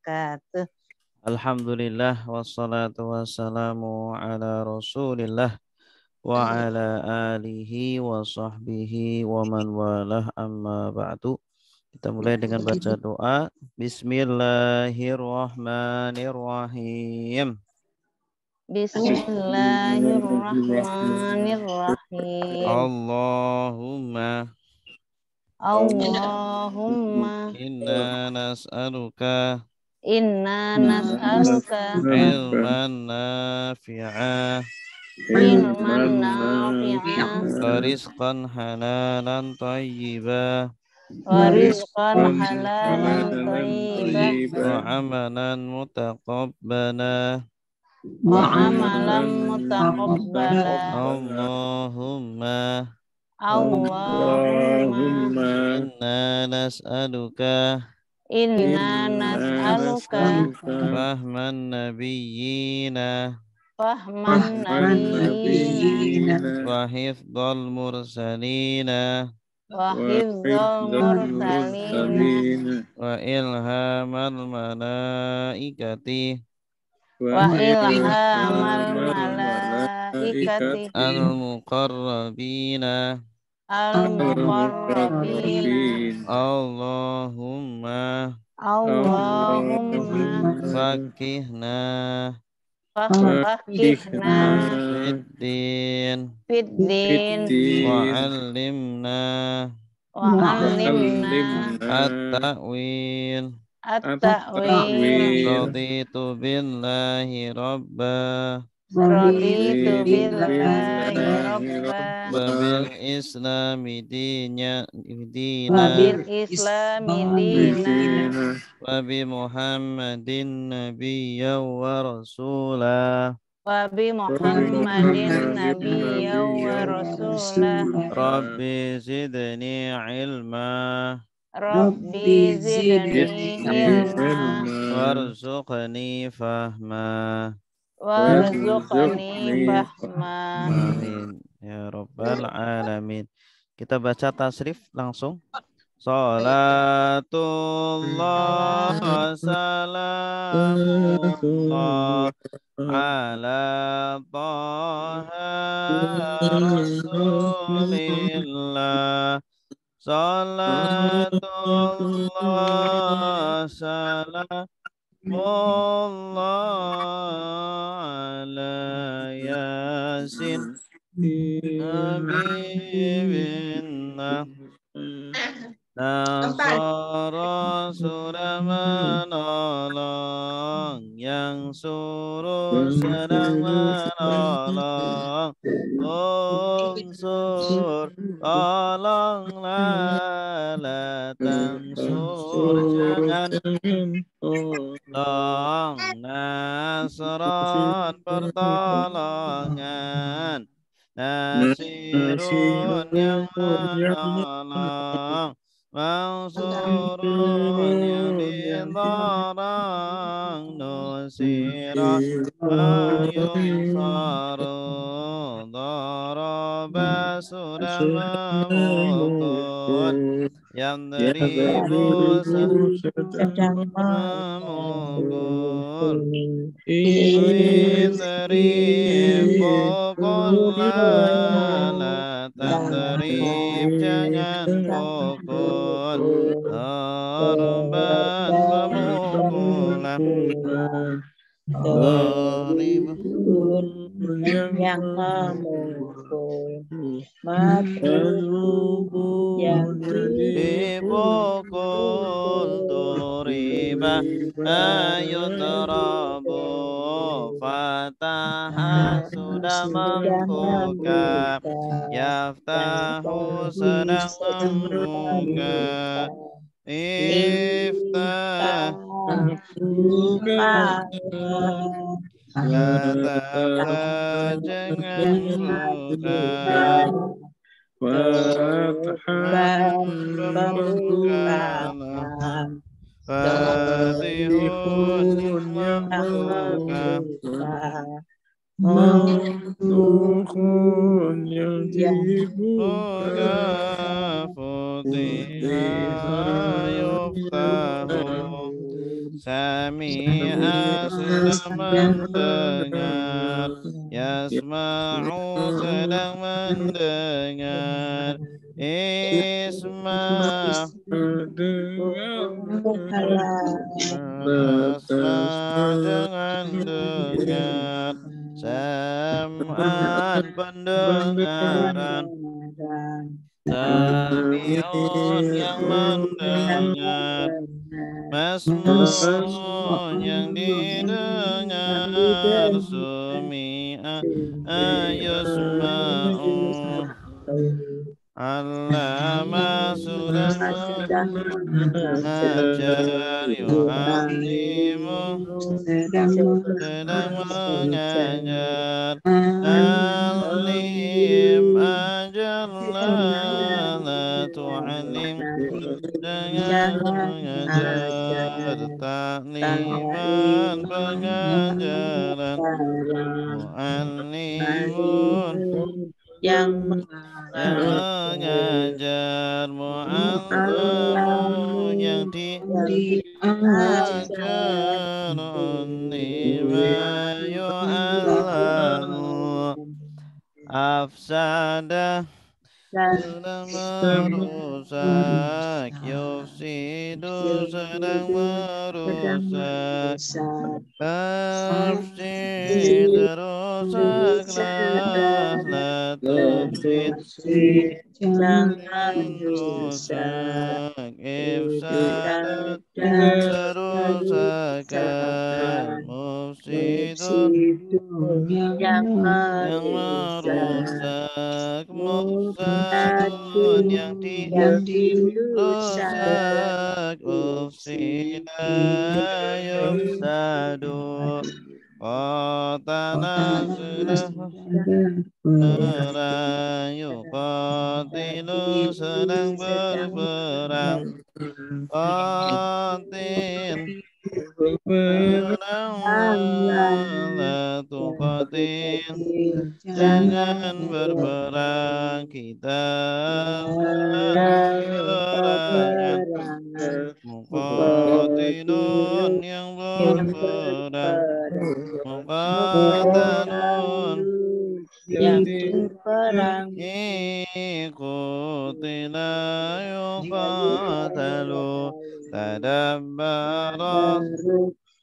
wabarakatuh. Alhamdulillah wassalatu wassalamu ala Rasulillah wa ala alihi wa sahbihi wa man walah amma ba'du. Kita mulai dengan baca doa. Bismillahirrahmanirrahim. Bismillahirrahmanirrahim. Allahumma inna nas'aluka Inna nas'aluka ilman nafi'a ilman nafi'a wa rizqan halalan tayyiba wa rizqan halalan thayyibah wa amalan mutaqabbala. wa amalan mutaqabbala. Allahumma Allahumma inna nas'aluka inna nas'aluka fahman nabiyyina fahman nabiyyina wa hifdzal mursalina wa hifdzal mursalina wa ilhamal malaikati wa ilhamal malaikati al-muqarrabina. al-muqarrabina. Allahumma Allahumma fakihna faqihna fiddin fiddin wa alimna wa 'allimna at-ta'wil. at-ta'wil. Raditu billahi rabba Raditu billahi rabba wa bil islami dina wa bil islami dina wa bi muhammadin nabiyya wa rasula. wa bi muhammadin nabiyya wa rasulah. Rabbi zidni ilma Rabbi zidni ilma warzuqni fahma. warzuqni fahma. Amin ya rabbal alamin. Kita baca tasrif langsung. Salatullah salamullah ala taha rasulillah. Salatullah salamullah ala yasin habibina Nasara sudah menolong, yang suruh sedang menolong. Unsur tolonglah, la tangsur jangan tolong. Nasron pertolongan, Nasirun yang menolong, Mansurun yang ditolong, Nusirah mayunsaru, Daraba sudah memukul, yang deribu sedang memukul. In pukul la tadrib jangan pukul, darban pemukulan. Yang memukul matrubun yang dipukul, duriba ayudrabu, fataha sudah membuka, yaftahu sedang membuka, iftah buka, kata jangan buka, pembukaan, Fatihun yang membuka, Maftuhun yang dibuka, Futiha yuftahu, Sami'a sudah mendengar, Yasma'u sedang mendengar, Isma' Asma' jangan dengar, Sam'an pendengaran, Sami'un yang mendengar, Masmu' yang didengar, Sumi'a ayusma'u. Allama sudah mengajar, yu'allimu sedang mengajar, alim ajarlah, la tu'alim jangan mengajar, takliman pengajaran, mu'allimun yang mengajar, mu'allamu yang diajar, lima yu'allamu, afsada sedang merusak, yufsidu sedang merusak, tafsid rusaklah, la tufsid jangan rusak, ifsadat kerusakan, mufsidun yang merusak, mufsadun yang dirusak, ufsida yufsadu, qatala sudah berperang, yuqatilu sedang berperang, qatil sedang la tuqatil jangan berperang, kita peperangan, muqatilun yang berperang, muqatalun yang berperang, qutila yuqatalu, tadabbara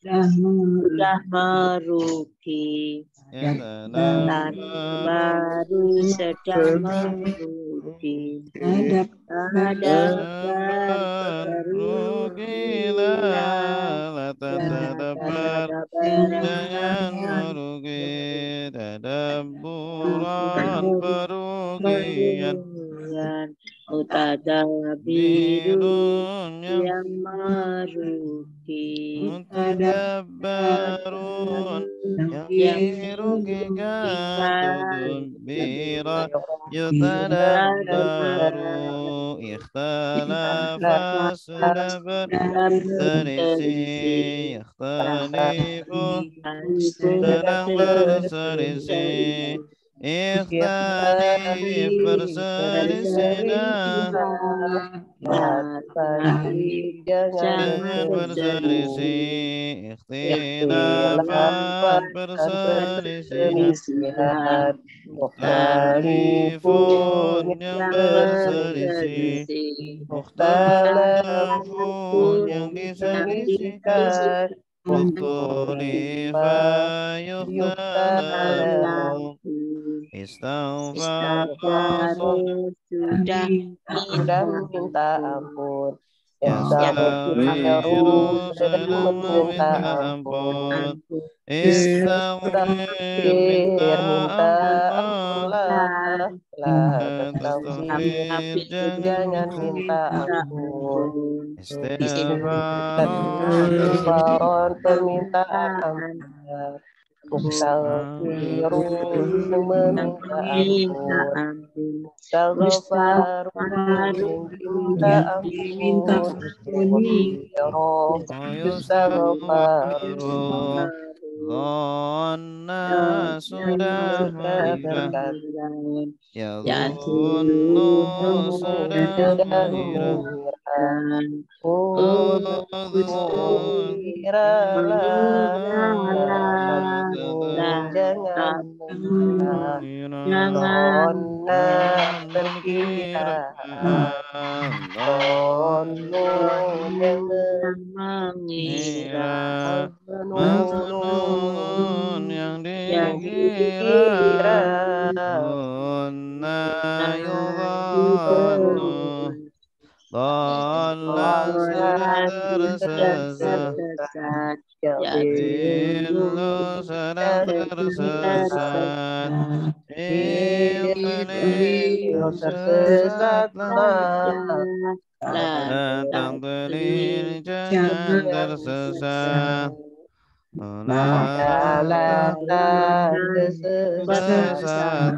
sudah merugi, baru sedang merugi, tadabbar jangan merugi, tadabburan perugian, mutadabirun yang merugi, mutadabbarun yang dirugikan, tudubbira yutadabbaru, ikhtalafa sudah berselisih, ikhtalifu sedang berselisih, ikhtalif berselisihlah, jangan berselisih, ikhtilafan perselisihan, mukhtalifun yang berselisih, mukhtalafun yang diselisihkan, mukhtulifa yukhtalafu, istaghfaru sudah minta ampun, yastaghfiru sedang meminta ampun, istaghfir minta ampunlah, tastaghfir jangan minta ampun, istighfar permintaan ampun, mustaghfirun meminta ampun, istighfar meminta ampun, istighfar Zonna sudah mengira, Yazunnu sudah mengira, Gembiralah namun jangan mengira, Donna perkiraan, Donnun yang mengira, Manun yang yang dikira, Donna yughannu, Dalla sedang tersesat, Yadillu sedang tersesat, Iqlil tersesatlah, datang beri jangan tersesat, Jalan kesesatan,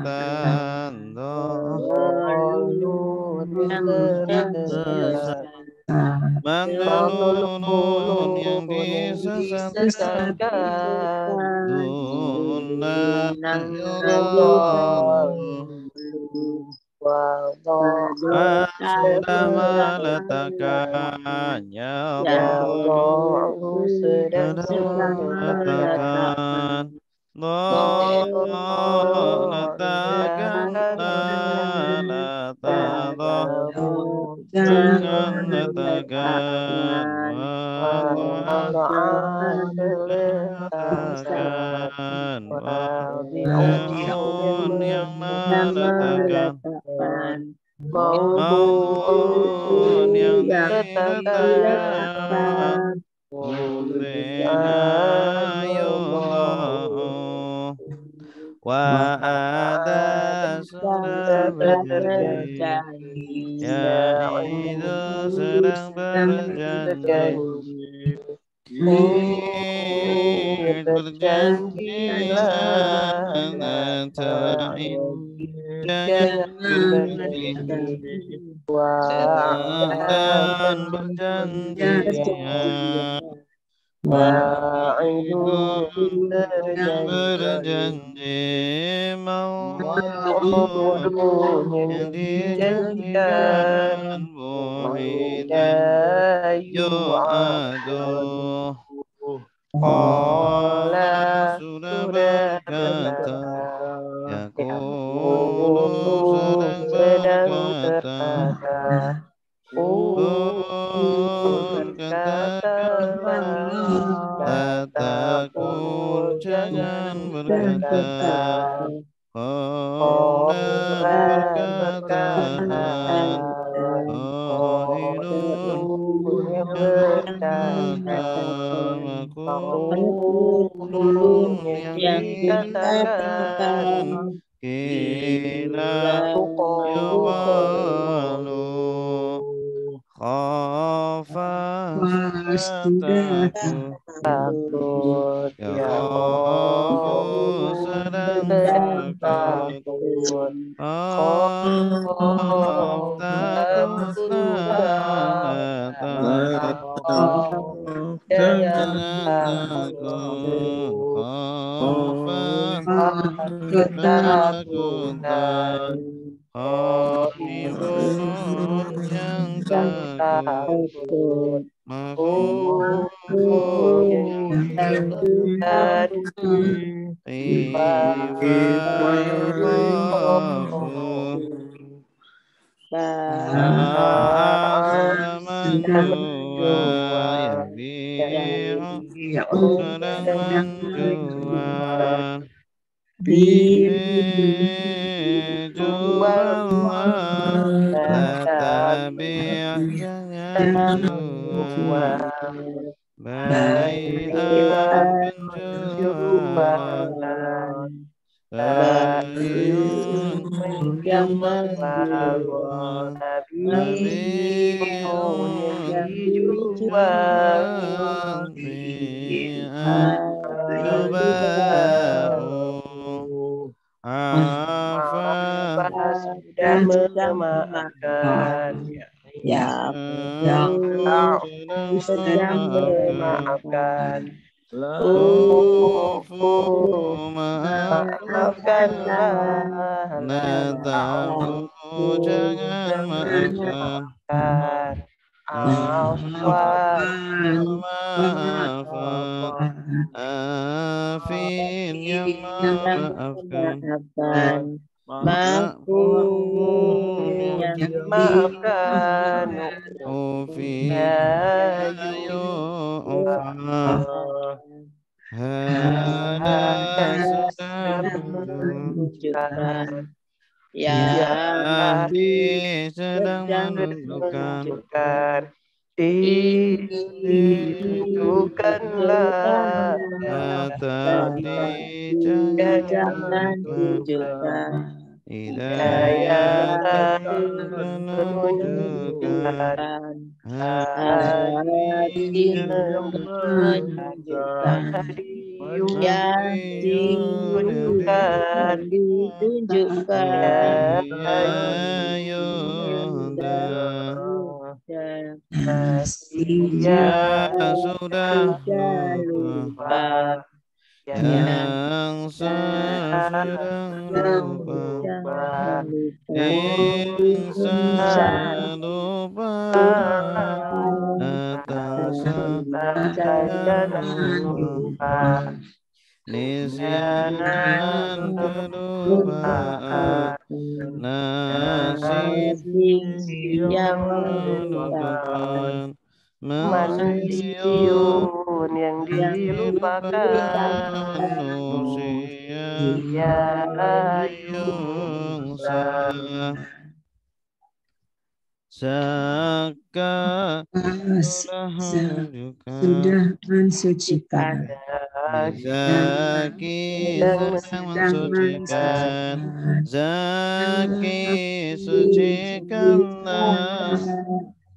Mandulun yang disesatkan, Duna yughannu, sudah meletakkannya, sedang meletakkan, letakkanlah, jangan letakkan, letakkan, Wadi'un yang meletakkan, Maudun yang diletakkan, Umrina yullahu, Wa'ada sudah berjanji, Ya'idu sedang berjanji, berjanjilah, Ta'in jangan berjanji, dan berjanjian, Wa'idun yang berjanji, Mau'udun yang dijanjikan, Mu'idan yu'adu, Qala sudah berkata, Yaqulu sedang berkata, katakanlah, la taqul jangan berkata, Qawlan perkataan, Qailun yang berkata, Maqulun yang dikatakan, Qila yuqalu, Khafa sudah takut, Yakhafu sedang takut, Khaf takutlah, jangan takut, Khafa ketakutan, Khaifun yang takut, Makhufun yang dikhawafi, Khifa yukhafu, Fa'azaman jua yabi'u sedang menjual, jual la tabi' jangan jual, bai'an penjualan, Bai'un yang menjual, Nabi'un yang dijual, Bi'an yuba'u, Afa sudah memaafkan, Ya'fu sedang memaafkan, Ufu maafkanlah, La ta'fu jangan maafkan, Maafan, Afin yang memaafkan, Makfun yang Maafkan Ufi ya yu'fa. Hada sudah menunjukkan Yahdi sedang menunjukkan tunjukkanlah Tadi jangan tunjukkan Hidayah menunjukkan hati yang menunjukkan yang tunjukkan ditunjukkan Ya sudah lupa yang sedang lupa insan lupa datang saja lupa nisyanan kelupaan nasib yang melupakan Madiun yang dilupakan manusia yang Saka sudah mensucikan Zaki sedang mensucikan Zaki sucikanlah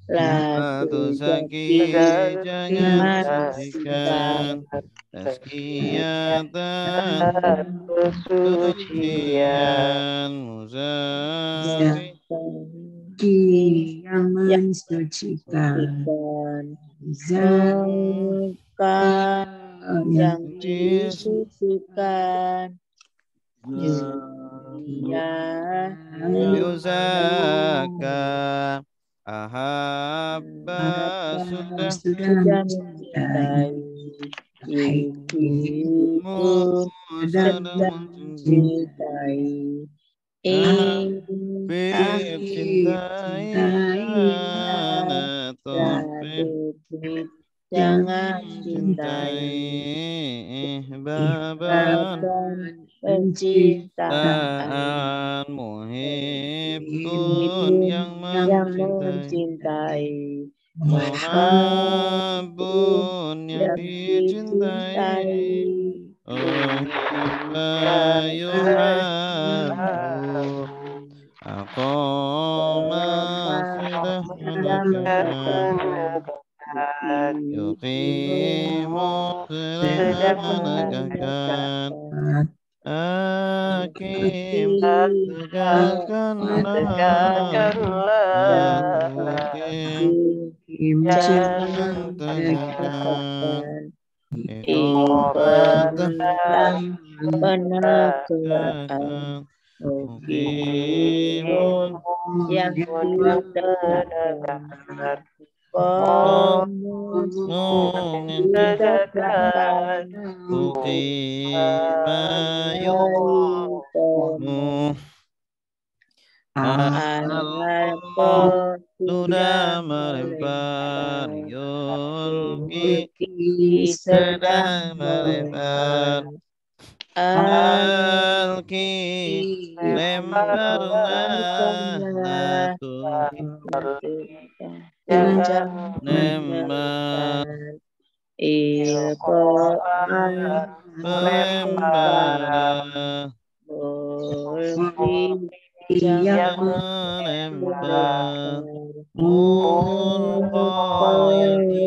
Lalu Zaki jangan sucikan Tazkiyatan sucian Muzafi yang mensucikan yang disucikan Yuzaka Ahabba sudah mencintai Ibu sedang mencintai Bib cintai jangan cintai Ihbaban pencintaan Muhibbun yang mencintai Muhabbun yang dicintai Uhibba yuhabbu Aqama sudah menegakkan Yuqimu sudah menegakkan Hakim tegakkanlah Hakim jangan tegakkan Iqobatan penegakan Muqimun yang ditegakkan yang ditegakkan Uqima yuqamu Al-Qur sudah melempar Yulki sedang melempar Alki lemparlah jangan lempar Ilqo'an lempar yang melempar mulqa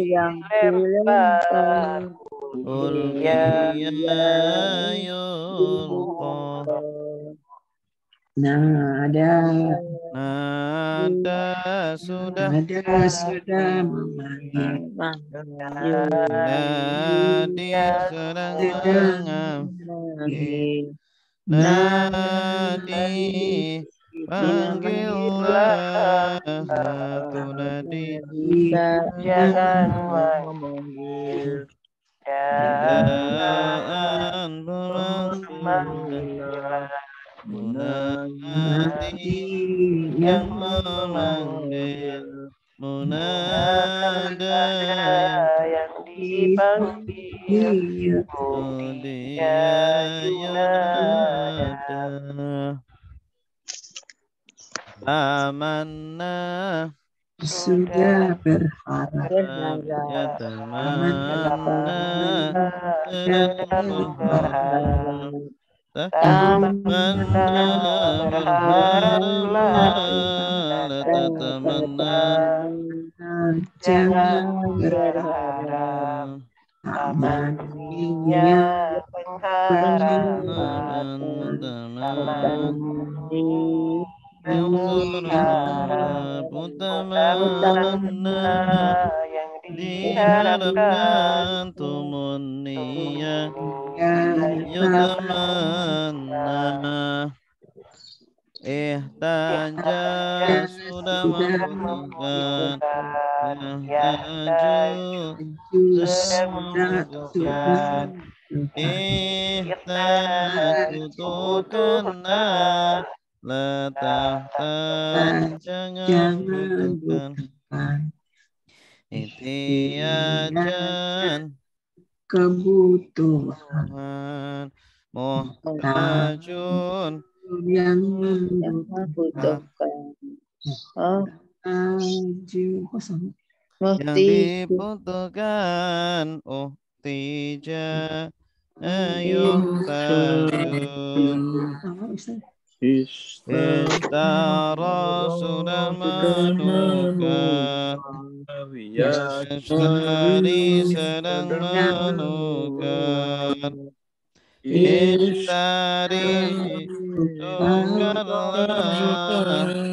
yang dilempar ulqiya yulqa nada sudah memanggil nadi sedang mengambil Nadi panggillah ilaha tunadi jangan memanggil nidaan pemanggilan munadi yang yang memanggil munada munada yang dipanggil dipanggil dia yunada amanna sudah berharap ya tamanna sedang berharap tamanna berharaplah berharap tamanna jangan berharap amannya ya pengharapan taman yang berharap utamanna yang diharapkan tumunniya yutamanna ihtaja sudah membutuhkan ihtaju sedang membutuhkan ihtaju butuhkanlah la tahtaj jangan butuhkan ihtiyajan kebutuhan muhtajun yang membutuhkan. kosong yang dibutuhkan tija ayuhtajun istara sudah menukar Yastari sedang menukar Istari tukarlah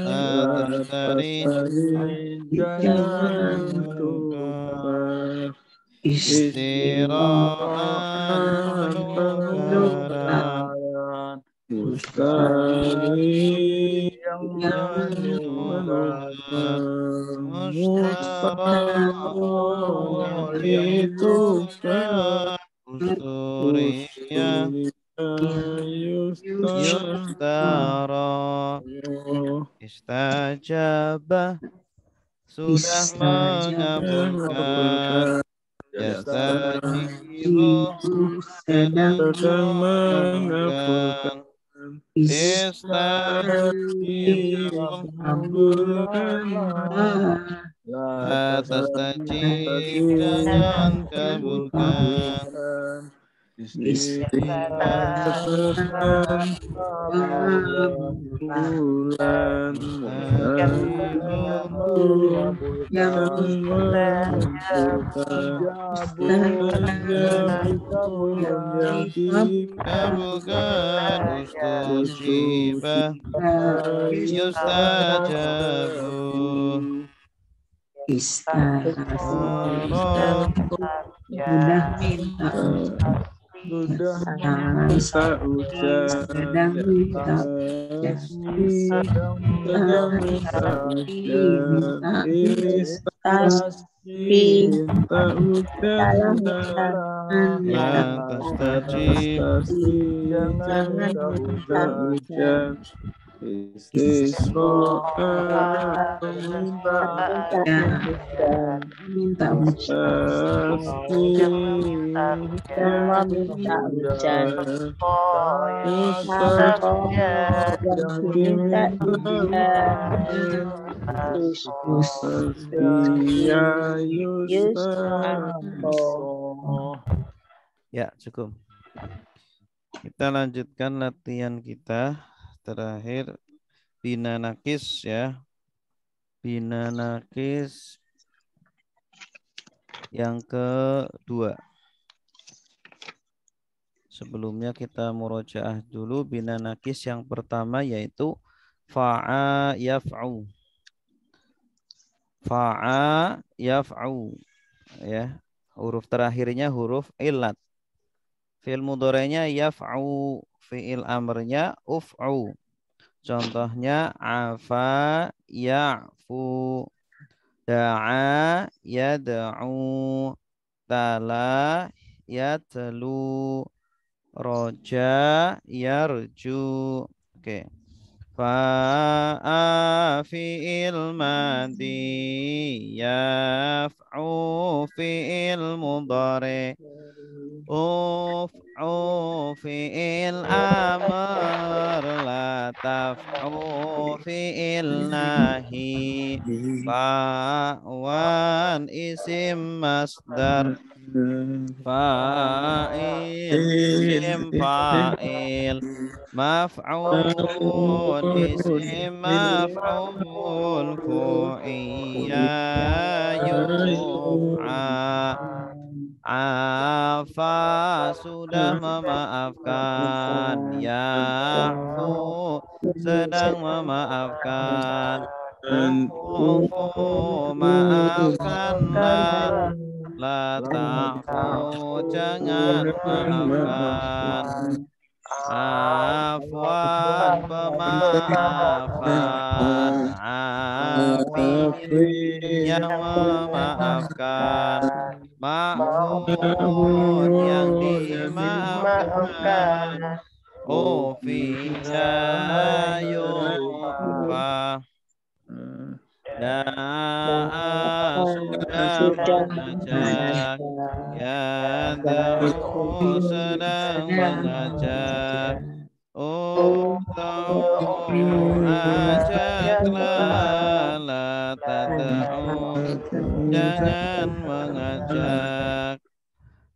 Atastari jangan menukar Istiraan penukaran Mustari yang menukar Mustara yang ditukar Usturiya Yustara Istajabah sudah mengabulkan Yastajibu sedang mengabulkan Istajibu atas tajib jangan kabulkan Istighfar bulan kabulkan ustajibah yustajabu sudah minta sedang minta lantas tajib jangan minta Ya, cukup. Kita lanjutkan latihan kita terakhir bina nakis ya. Bina nakis yang kedua. Sebelumnya kita murojaah dulu bina nakis yang pertama yaitu fa'a yaf'u. Fa'a yaf'u ya. Huruf terakhirnya huruf illat. Fi'il mudhari'nya yaf'u, fi'il amrnya uf'u. Contohnya afa ya'fu, da'a yad'u, tala yatlu, roja yarju. Oke. Fa'a fi'il madi, yaf'u fi'il mudhari, uf'u fi'il amr, la taf'u fi'il nahi, fa'wan isim masdar, fa'il isim fa'il, maf'ul isim maf'ul, fu'iyya yuf'a, afa sudah memaafkan, ya'fu sedang memaafkan, ufu maafkanlah, la ta'fu jangan maafkan, afwan pemaafan, afin yang memaafkan, ma'fun yang dimaafkan, ufiya yufa, da'a sudah mengajak, yad'u sedang mengajak, ud'u ajaklah, la tad'u jangan mengajak,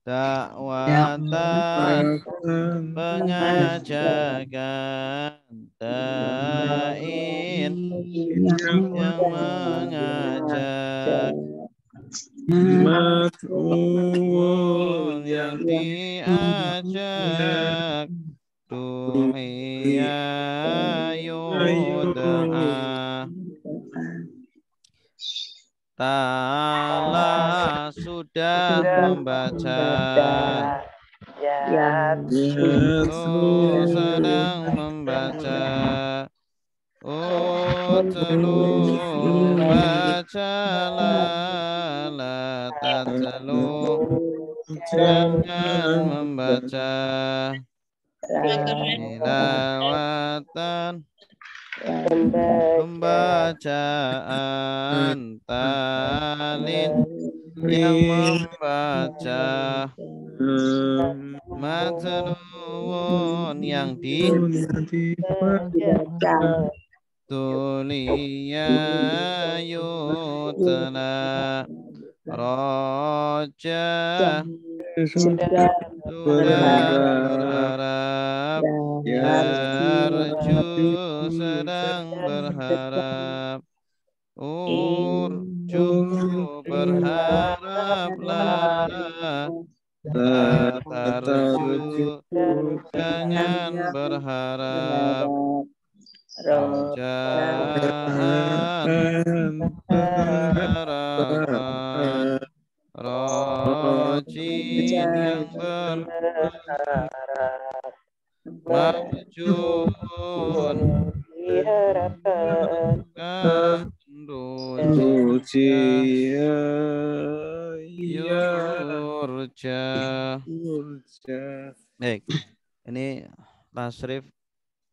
dakwatan pengajakan, da'in yang mengajak, maf'ul yang diajak, du'iya yud'a, tala sudah membaca, sedang membaca, utlu bacalah, la tatlu jangan membaca, tilawatan pembacaan, talin yang membaca, matluun yang tuliya yutla, roja sudah berharap, yarju sedang berharap, urju berharaplah, la tarju jangan berharap, rojaan harapan, rojin yang berharap, marjun diharapkan, rujiya yurja. Baik, ini tasrif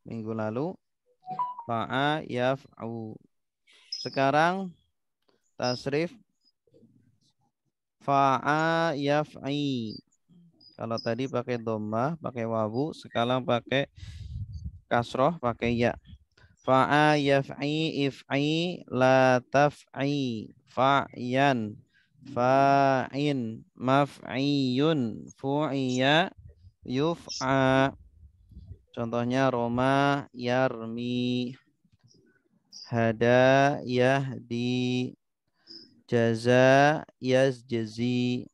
minggu lalu, fa'a yaf'u. Sekarang tasrif fa'a yaf'i. Kalau tadi pakai dhammah, pakai wawu, sekarang pakai kasroh, pakai ya. Fa'a yaf'i if'i la taf'i, fa'yan fa'in maf'iyun fu'iya yuf'a. Contohnya roma yarmi, hada yahdi, jaza yazjazi.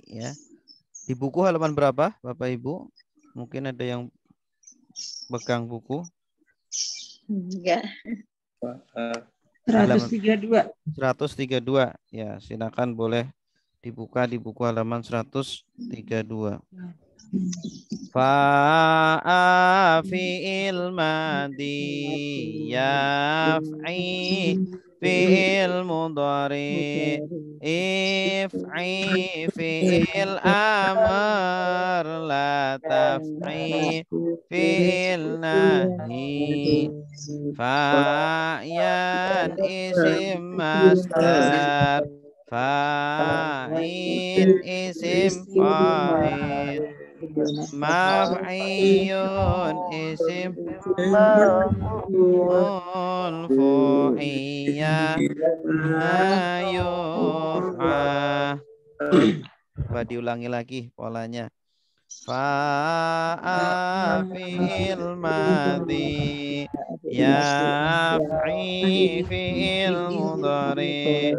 Ya. Di buku halaman berapa Bapak Ibu? Mungkin ada yang pegang buku. Enggak. 132. 132. Ya, silakan boleh dibuka di buku halaman 132. Fa'a fi'il madi, yaf'i fi'il mudhari, if'i fi'il amr, la taf'i fi'il nahi, fa'yan isim masdar, fa'in isim fa'il, maf'iyun isim fu'iyah yuf'ah. Coba diulangi lagi polanya. Fa'a fi'il madi, yaf'i fi'il mudhari,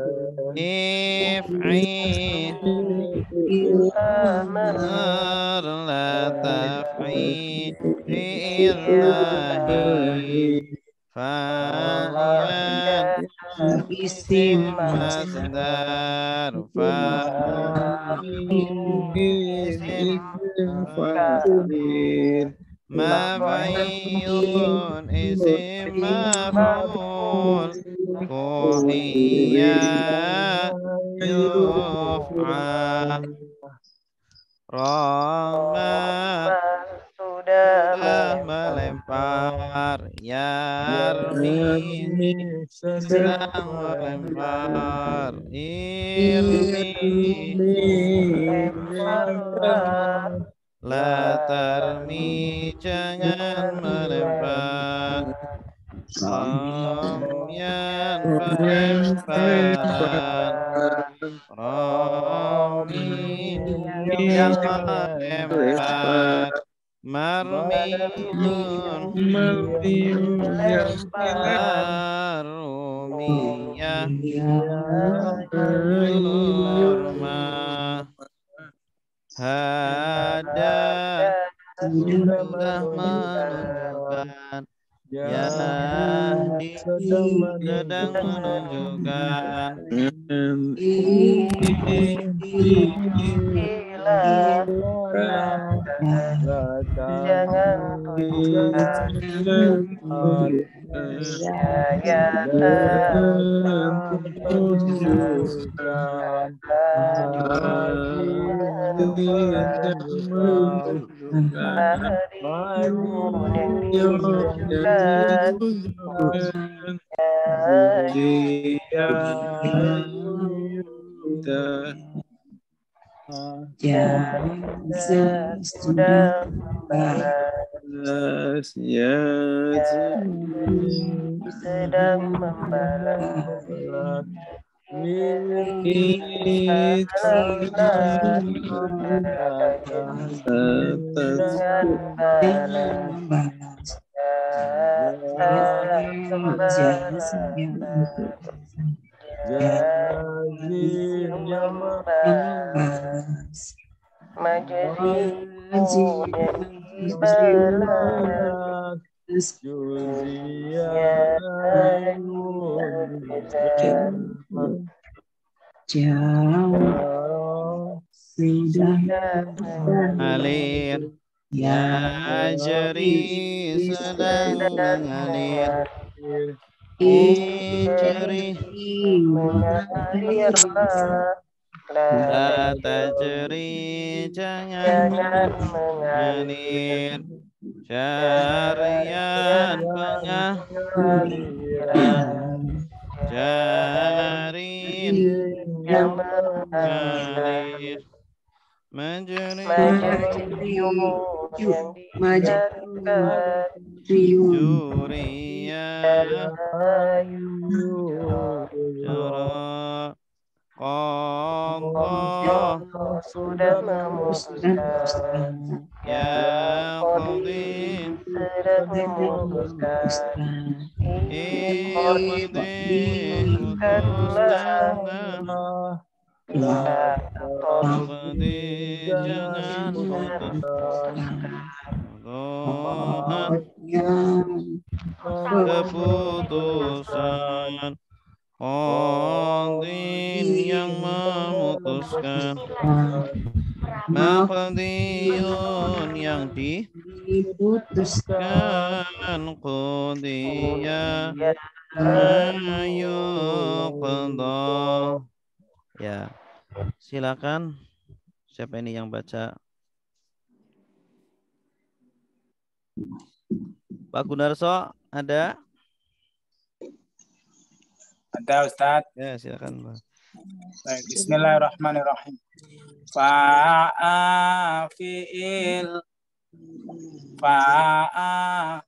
if'i amr, la taf'i fi'il nahi, fa'yan isim masdar, fa'in isim fa'il, maf'iyun isim maf'ul, fu'iyah yuf'al, rama sudah melempar, yarmi sedang melempar, irmi la tarmi jangan melempar, ramyan pelemparan, rami yang melempar, marmiyun rumiyah yurma, hada sudah menunjukkan, yahdi sedang menunjukkan, jangan tunjukkan, sudah membalas, sedang membalas, alir, yajri sedang mengalir, ijri mengalirlah, la tajri jangan mengalir, jarian pengaliran, jarin yang mengalir, juriyah jara, qadha sudah memutuskan, ya qadhi sedang memutuskan, iqdi putuskanlah, qadhi jangan putuskan, keputusan, qadhin yang memutuskan, Maqdiyun yang diputuskan qudiya yuqda. Ya, silakan. Siapa ini yang baca? Pak Gunarso, ada? Ada Ustaz. Ya, silakan, Pak. Baik, bismillahirrahmanirrahim. Fa'a fi'il fa'a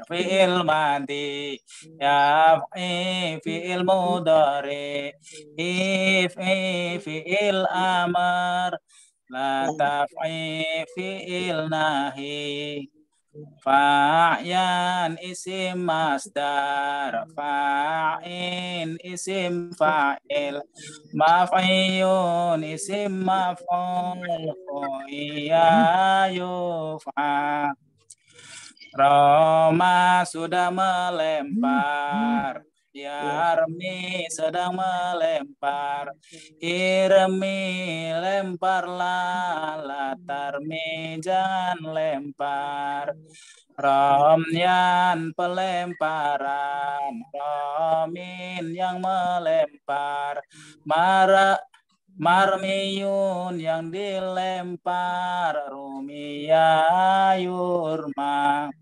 fi'il madi yaf'i fi'il mudhari if'i fi'il amar la taf'i fi'il nahi fa'yan isim masdar fa'in isim fa'il maf'iyun isim maf'ul iya yuf'a Roma sudah melempar Yarmi sedang melempar Irmi lemparlah Latarmi jangan lempar Romyan pelemparan Romin yang melempar Marmiyun yang dilempar Rumia Yurma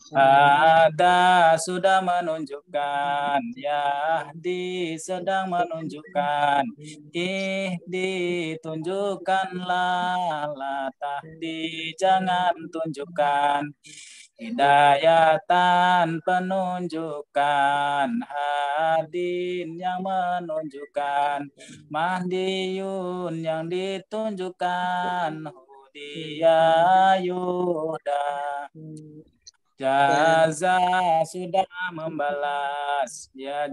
ada sudah menunjukkan Yahdi sedang menunjukkan ditunjukkanlah Latahdi jangan tunjukkan Hidayatan penunjukan Hadin yang menunjukkan Mahdiyun yang ditunjukkan Hudiyah Yuda Jaza sudah membalas ya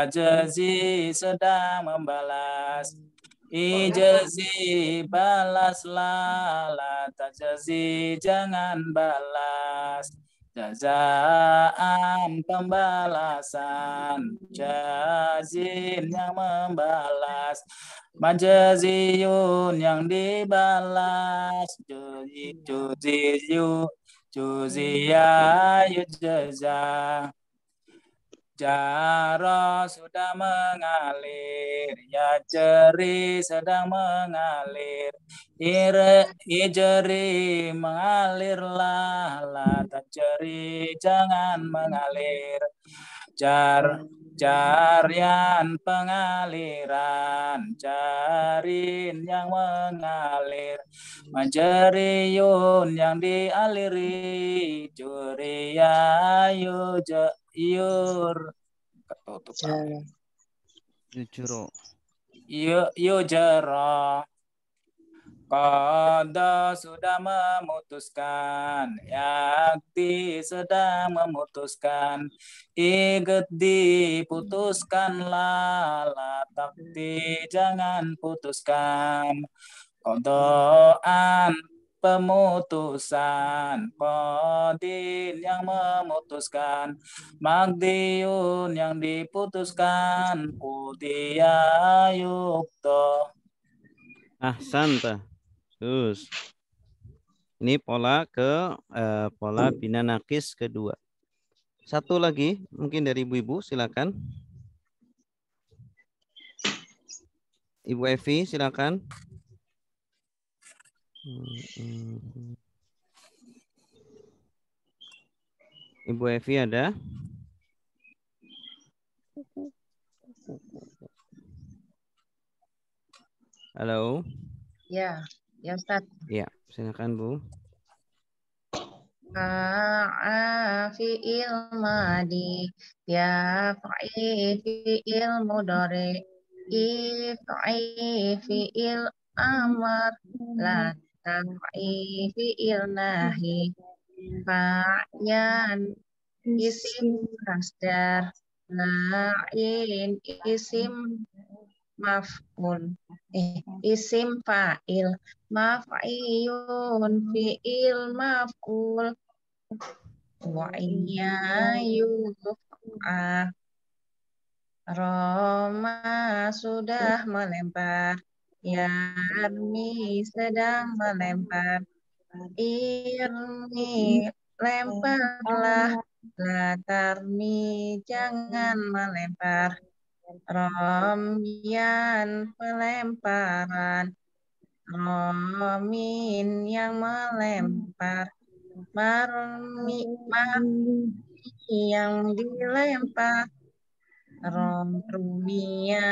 jazi sedang membalas Ijazi balaslah la tajazi jangan balas jazaan pembalasan jazin yang membalas majaziyun yang dibalas juziyah yujza Jaro sudah mengalir, ya jeri sedang mengalir, ijeri mengalirlah, lata jeri jangan mengalir, jarian pengaliran, jarin yang mengalir, manjeriyun yang dialiri, juriya yur ketutupan yujero Qada sudah memutuskan yakti sedang memutuskan iget diputuskanlah latakti jangan putuskan Qadaan pemutusan Qadin yang memutuskan Magdiun yang diputuskan Qudiyah yukto Ahsanta. Terus. Ini pola pola bina nakis kedua. Satu lagi mungkin dari ibu-ibu silakan. Ibu Evi silakan. Ibu Evi ada? Halo. Ya, ya Ustaz. Ya, silakan Bu. Fi'il madi ya fa'i fi'il mudhari if'i fi'il amar la taf'i fi'il nahi fa'yan isim masdar la'in isim maf'ul isim fa'il maf'iyun fi'il maf'ul wa iya yuf'a Roma sudah melempar Yarmi sedang melempar. Irmi lemparlah. Latarmi jangan melempar. Romyan pelemparan. Romin yang melempar. Marmi yang dilempar. Rumia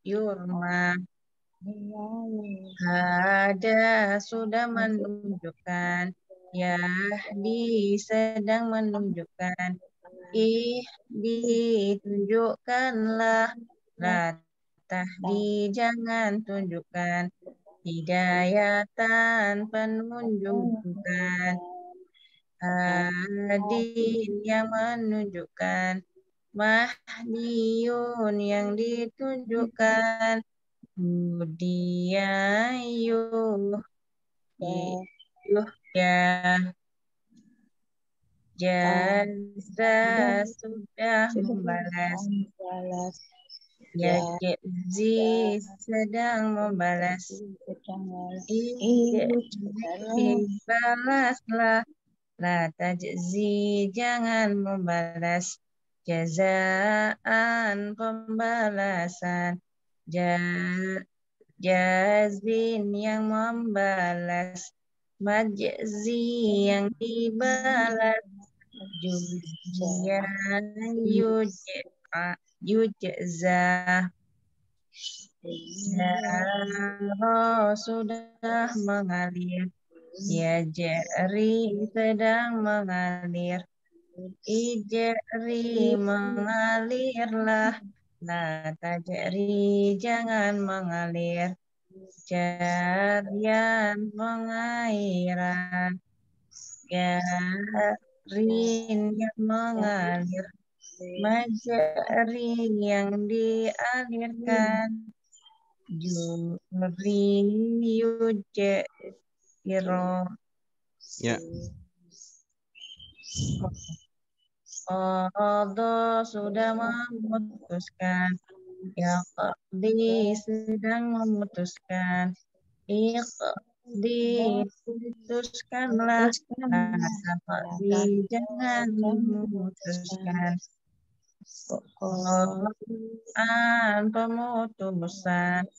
yurma. Ada sudah menunjukkan. Yahdi sedang menunjukkan. Ditunjukkanlah. Tahdi jangan tunjukkan. Hidayatan penunjukan. Hadin yang menunjukkan. Mahdiyun yang ditunjukkan. Budiyayuh ya. Jaza sudah membalas. Ya Jezi sedang membalas. Balaslah. La tajzi jangan membalas. Jazaan pembalasan. Jazin yang membalas. Majzi yang dibalas. Juzian yujza. Jaro sudah mengalir. Ya jari sedang mengalir. Ijri mengalirlah. La tajri jangan mengalir. Jarian pengairan. Garin yang mengalir. Majari yang dialirkan. Juri yujiro. Ya. Allah sudah memutuskan. Ya Qadhi sedang memutuskan. Iqdi putuskanlah. Qadhi jangan memutuskan. Quran pemutusan.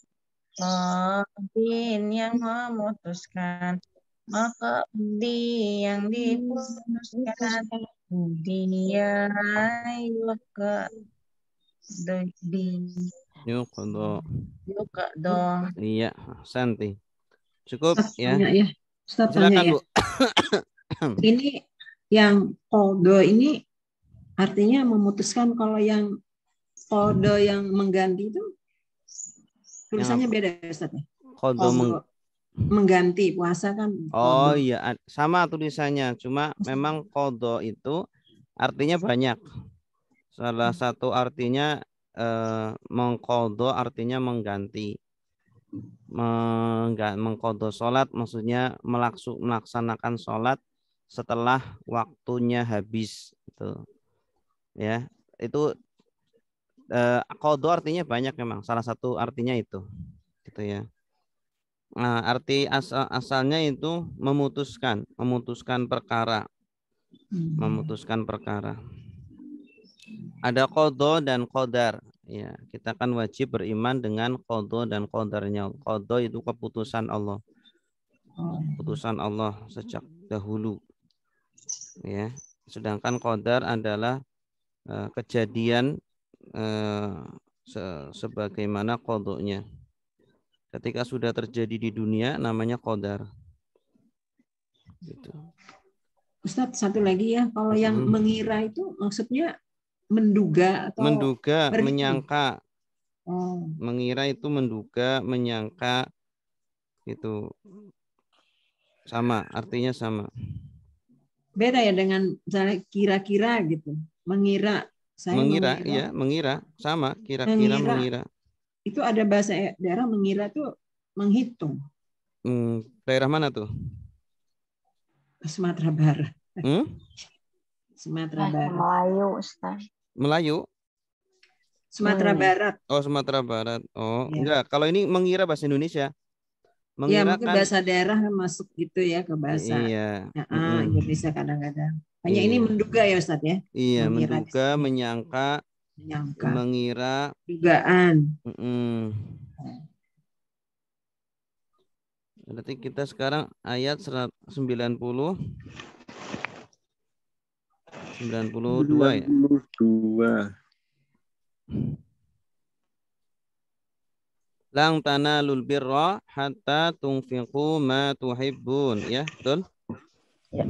Qadhin yang memutuskan. Maqdi yang diputuskan. Dia yuka dong. Iya, Santi. Cukup Ustaz ya. tanya ya. Ustaz Silakan, tanya ya. Bu. Ini yang kodo ini artinya memutuskan, kalau yang kodo yang mengganti itu tulisannya beda Ustaz ya. Kodo mengganti puasa kan. Oh kodo. iya, sama tulisannya. Cuma memang kodo itu artinya banyak. Salah satu artinya mengkodo artinya mengganti. Mengkodo sholat maksudnya melaksanakan sholat setelah waktunya habis. Itu ya, itu kodo artinya banyak memang. Salah satu artinya itu, gitu ya. Nah, arti asalnya itu memutuskan perkara, memutuskan perkara. Ada qadha dan qadar. Ya, kita kan wajib beriman dengan qadha dan qadarnya. Qadha itu keputusan Allah. Keputusan Allah sejak dahulu. Ya, sedangkan qadar adalah kejadian sebagaimana qadha-nya. Ketika sudah terjadi di dunia namanya qadar. Gitu. Ustadz, satu lagi ya, kalau yang mengira itu maksudnya menduga atau menduga, berhitung? menyangka. Oh. Mengira itu menduga, menyangka, itu sama, artinya sama. Beda ya dengan misalnya kira-kira gitu. Mengira, saya mengira. Iya, mengira, sama, kira-kira mengira. Itu ada bahasa daerah mengira tuh menghitung. Daerah mana tuh? Sumatera Barat. Sumatera Barat. Melayu, Ustaz. Melayu? Sumatera Barat. Oh, Sumatera Barat. Oh, Ya. enggak. Kalau ini mengira bahasa Indonesia. Ya Mengira mungkin kan bahasa daerah kan masuk gitu ya ke bahasa iya. Indonesia kadang-kadang. Hanya ini Iya. menduga ya Ustadz ya. Iya, Mengira di menduga, sini. menyangka, Menyangka. mengira. Dugaan. Berarti kita sekarang ayat 90 92 ya. 92. Lang tanalul birra hatta tunfiqu ma tuhibbun. Ya, betul? Ya.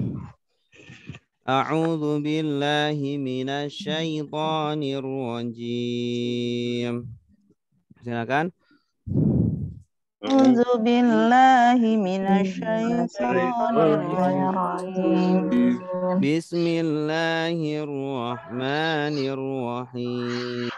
A'udzu billahi minasy syaithanir rajim. Silakan. A'udzu billahi minasyaitonir rajim. Bismillahirrahmanirrahim.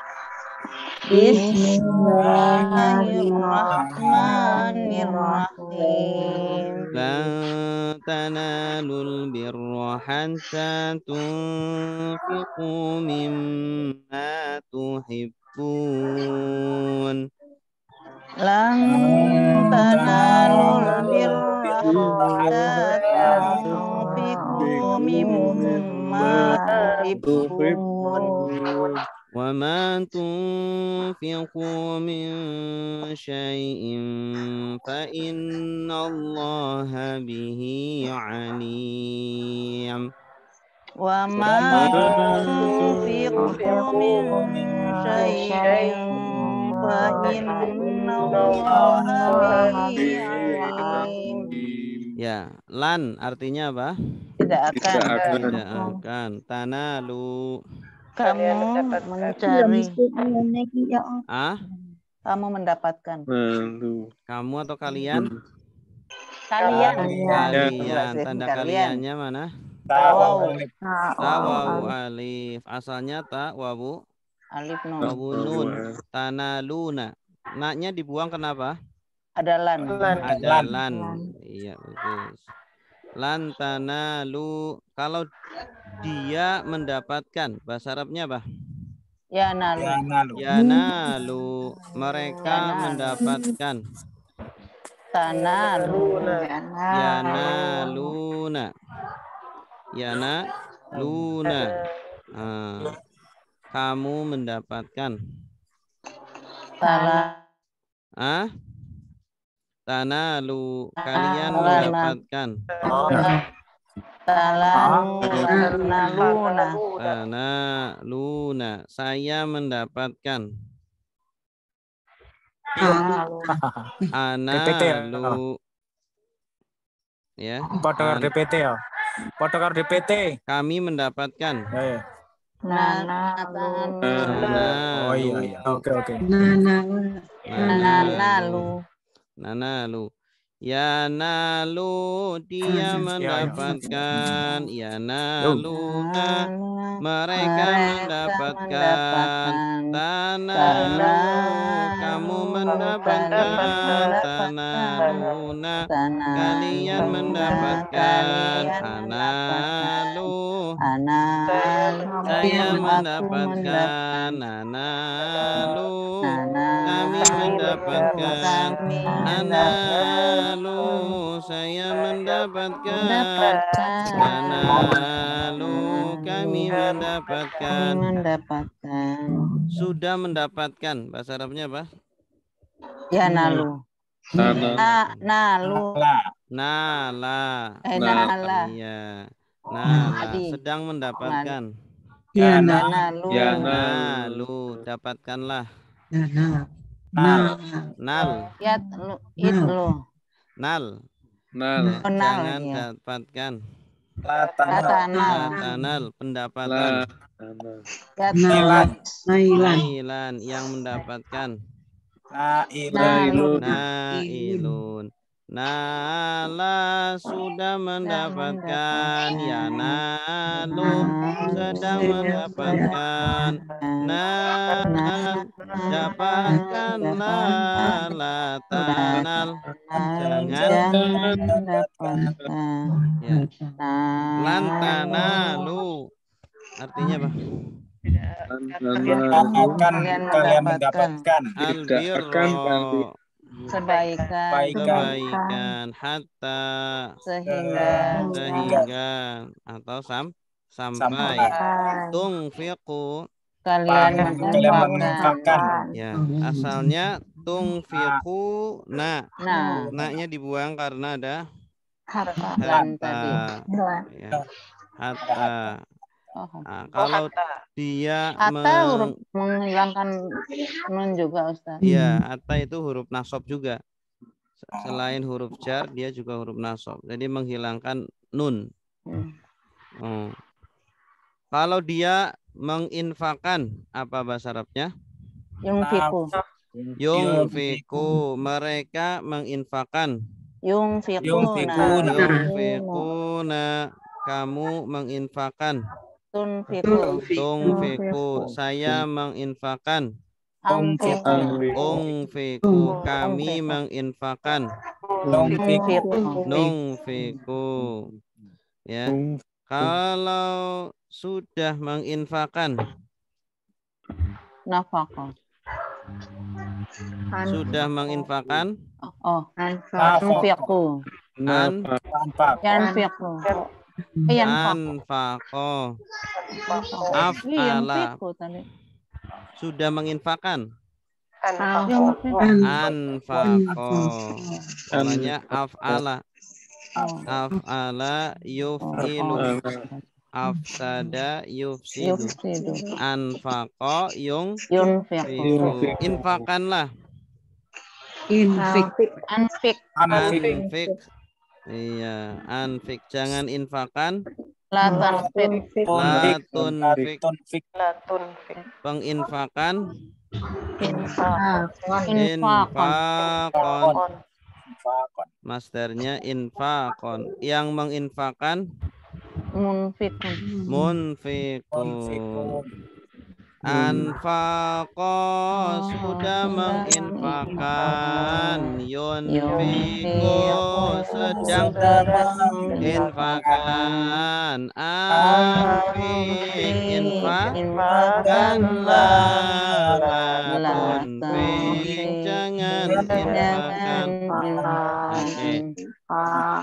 Bismillahirrahmanirrahim. Lan tanalul birra hatta tunfiqu mimma tuhibbun. Lan tanalul birra hatta tunfiqu mimma tuhibbun. Wa ma tunfiqu min syai'in fa innallaha bihi alim. Wa ma tunfiqu min syai'in fa innallaha bihi alim. Ya, lan artinya apa? Tidak akan. Tidak akan. Tanalu. Kamu mencari. Kamu mendapatkan. Kamu atau kalian? Kalian. Kalian. Tanda kaliannya mana? Waw. Tawawu alif. Asalnya ta wawu. Alif nun. Wawu nun. Tanaluna. Naknya dibuang kenapa? Ada lan. Ada lan. Iya, bagus. Lan tanalu. Kalau dia mendapatkan, bahasa Arabnya apa? Yanalu. Yanalu. Mereka mendapatkan. Tanaluna. Yanaluna. Yanaluna. Kamu mendapatkan. Tanalu. Kalian mendapatkan. Tanaluna. Saya mendapatkan. Analu. Ya. Potokar DPT ya. Potokar DPT. Kami mendapatkan. Oh iya. Oke. Nanalu. Yanalu dia mendapatkan. Yanaluna mereka mendapatkan. Tanalu kamu mendapatkan. Tanaluna kalian mendapatkan. Analu saya mendapatkan. Analu kami mendapatkan. Analu saya mendapatkan. Analu kami mendapatkan. Sudah mendapatkan. Bahasa Arabnya apa? Yanalu. Nalu. Nala. Nala. Iya. Nala sedang mendapatkan. Yanalu dapatkanlah. Nal. Nal. Jangan dapatkan. Tanal pendapatan. Nailan yang mendapatkan. Nailun. Nala sudah mendapatkan. Yanalu sedang mendapatkan. Nal dapatkanlah. La tanal jangan mendapatkan. Ya. Lantanalu artinya apa? kalian mendapatkan albirro kebaikan hatta sehingga atau sampai tungfiqu kalian kalian menginfakkan. ya, asalnya tungfiqu na nya dibuang karena ada Dan tadi. ya, hatta. Nah, kalau dia Hatta huruf menghilangkan nun juga Ustaz. iya, hatta itu huruf nasab juga. Selain huruf jar, dia juga huruf nasab. Jadi menghilangkan nun. Kalau dia menginfakkan, apa bahasa Arabnya? Yungfiku. Mereka menginfakkan. Yungfikuna. Kamu menginfakkan. Tungfiku. Saya menginfakkan. Ungfiku. Kami menginfakkan. Nungfiku. Ya. Kalau sudah menginfakkan. Nafkah. Sudah menginfakkan. Anfiqu. Yanfiqu. Anfaqo. Af'ala. Sudah menginfakkan. Anfaqo. Polanya af'ala. Af'ala yuf'ilu. Afsada yufsidu. Anfaqo yunfiqu. Infakanlah. Anfik. Iya, anfik. Jangan infakan. La tunfik. Penginfakan. Infakon. Masternya infakon. Yang menginfakan. Munfikun. Anfaqo sudah menginfakkan. Yunfiku sedang menginfakkan. Anfik infakkanlah. Tunfik jangan infakkan. Oke.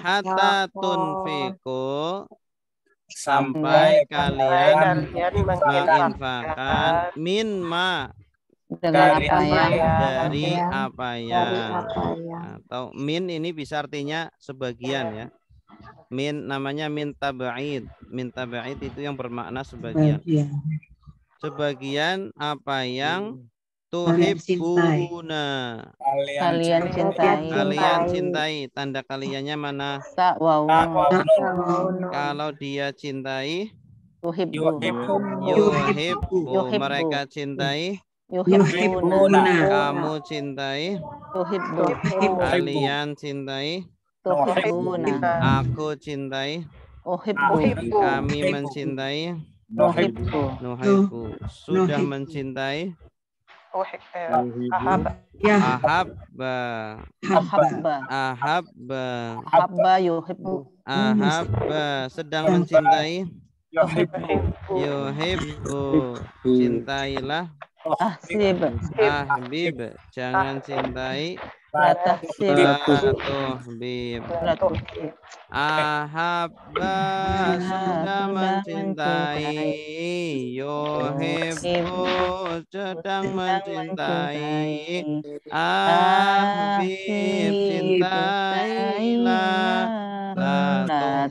Hatta tunfiku sampai kalian menginfakkan minma dari apa yang atau min ini bisa artinya sebagian ya. Min namanya min tab'id. Min tab'id itu yang bermakna sebagian. Sebagian apa yang tuhibbuna kalian cintai. Tanda kaliannya mana? Kalau dia cintai yuhibbu. Mereka cintai kamu cintai kalian cintai aku cintai kami mencintai nuhibbu. Sudah mencintai ahabba sedang mencintai yuhibbu. Cintailah ahbib. Jangan cintai tuhbib. Ahabba sudah mencintai yuhibbu sedang mencintai ahbib. Cintailah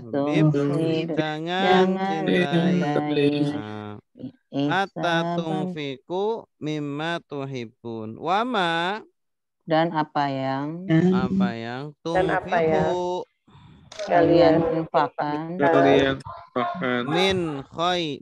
tuhbib. Jangan cintai. Hatta tungfiku mimma tuhibbun. Wama dan apa yang tungfiku kalian infakkan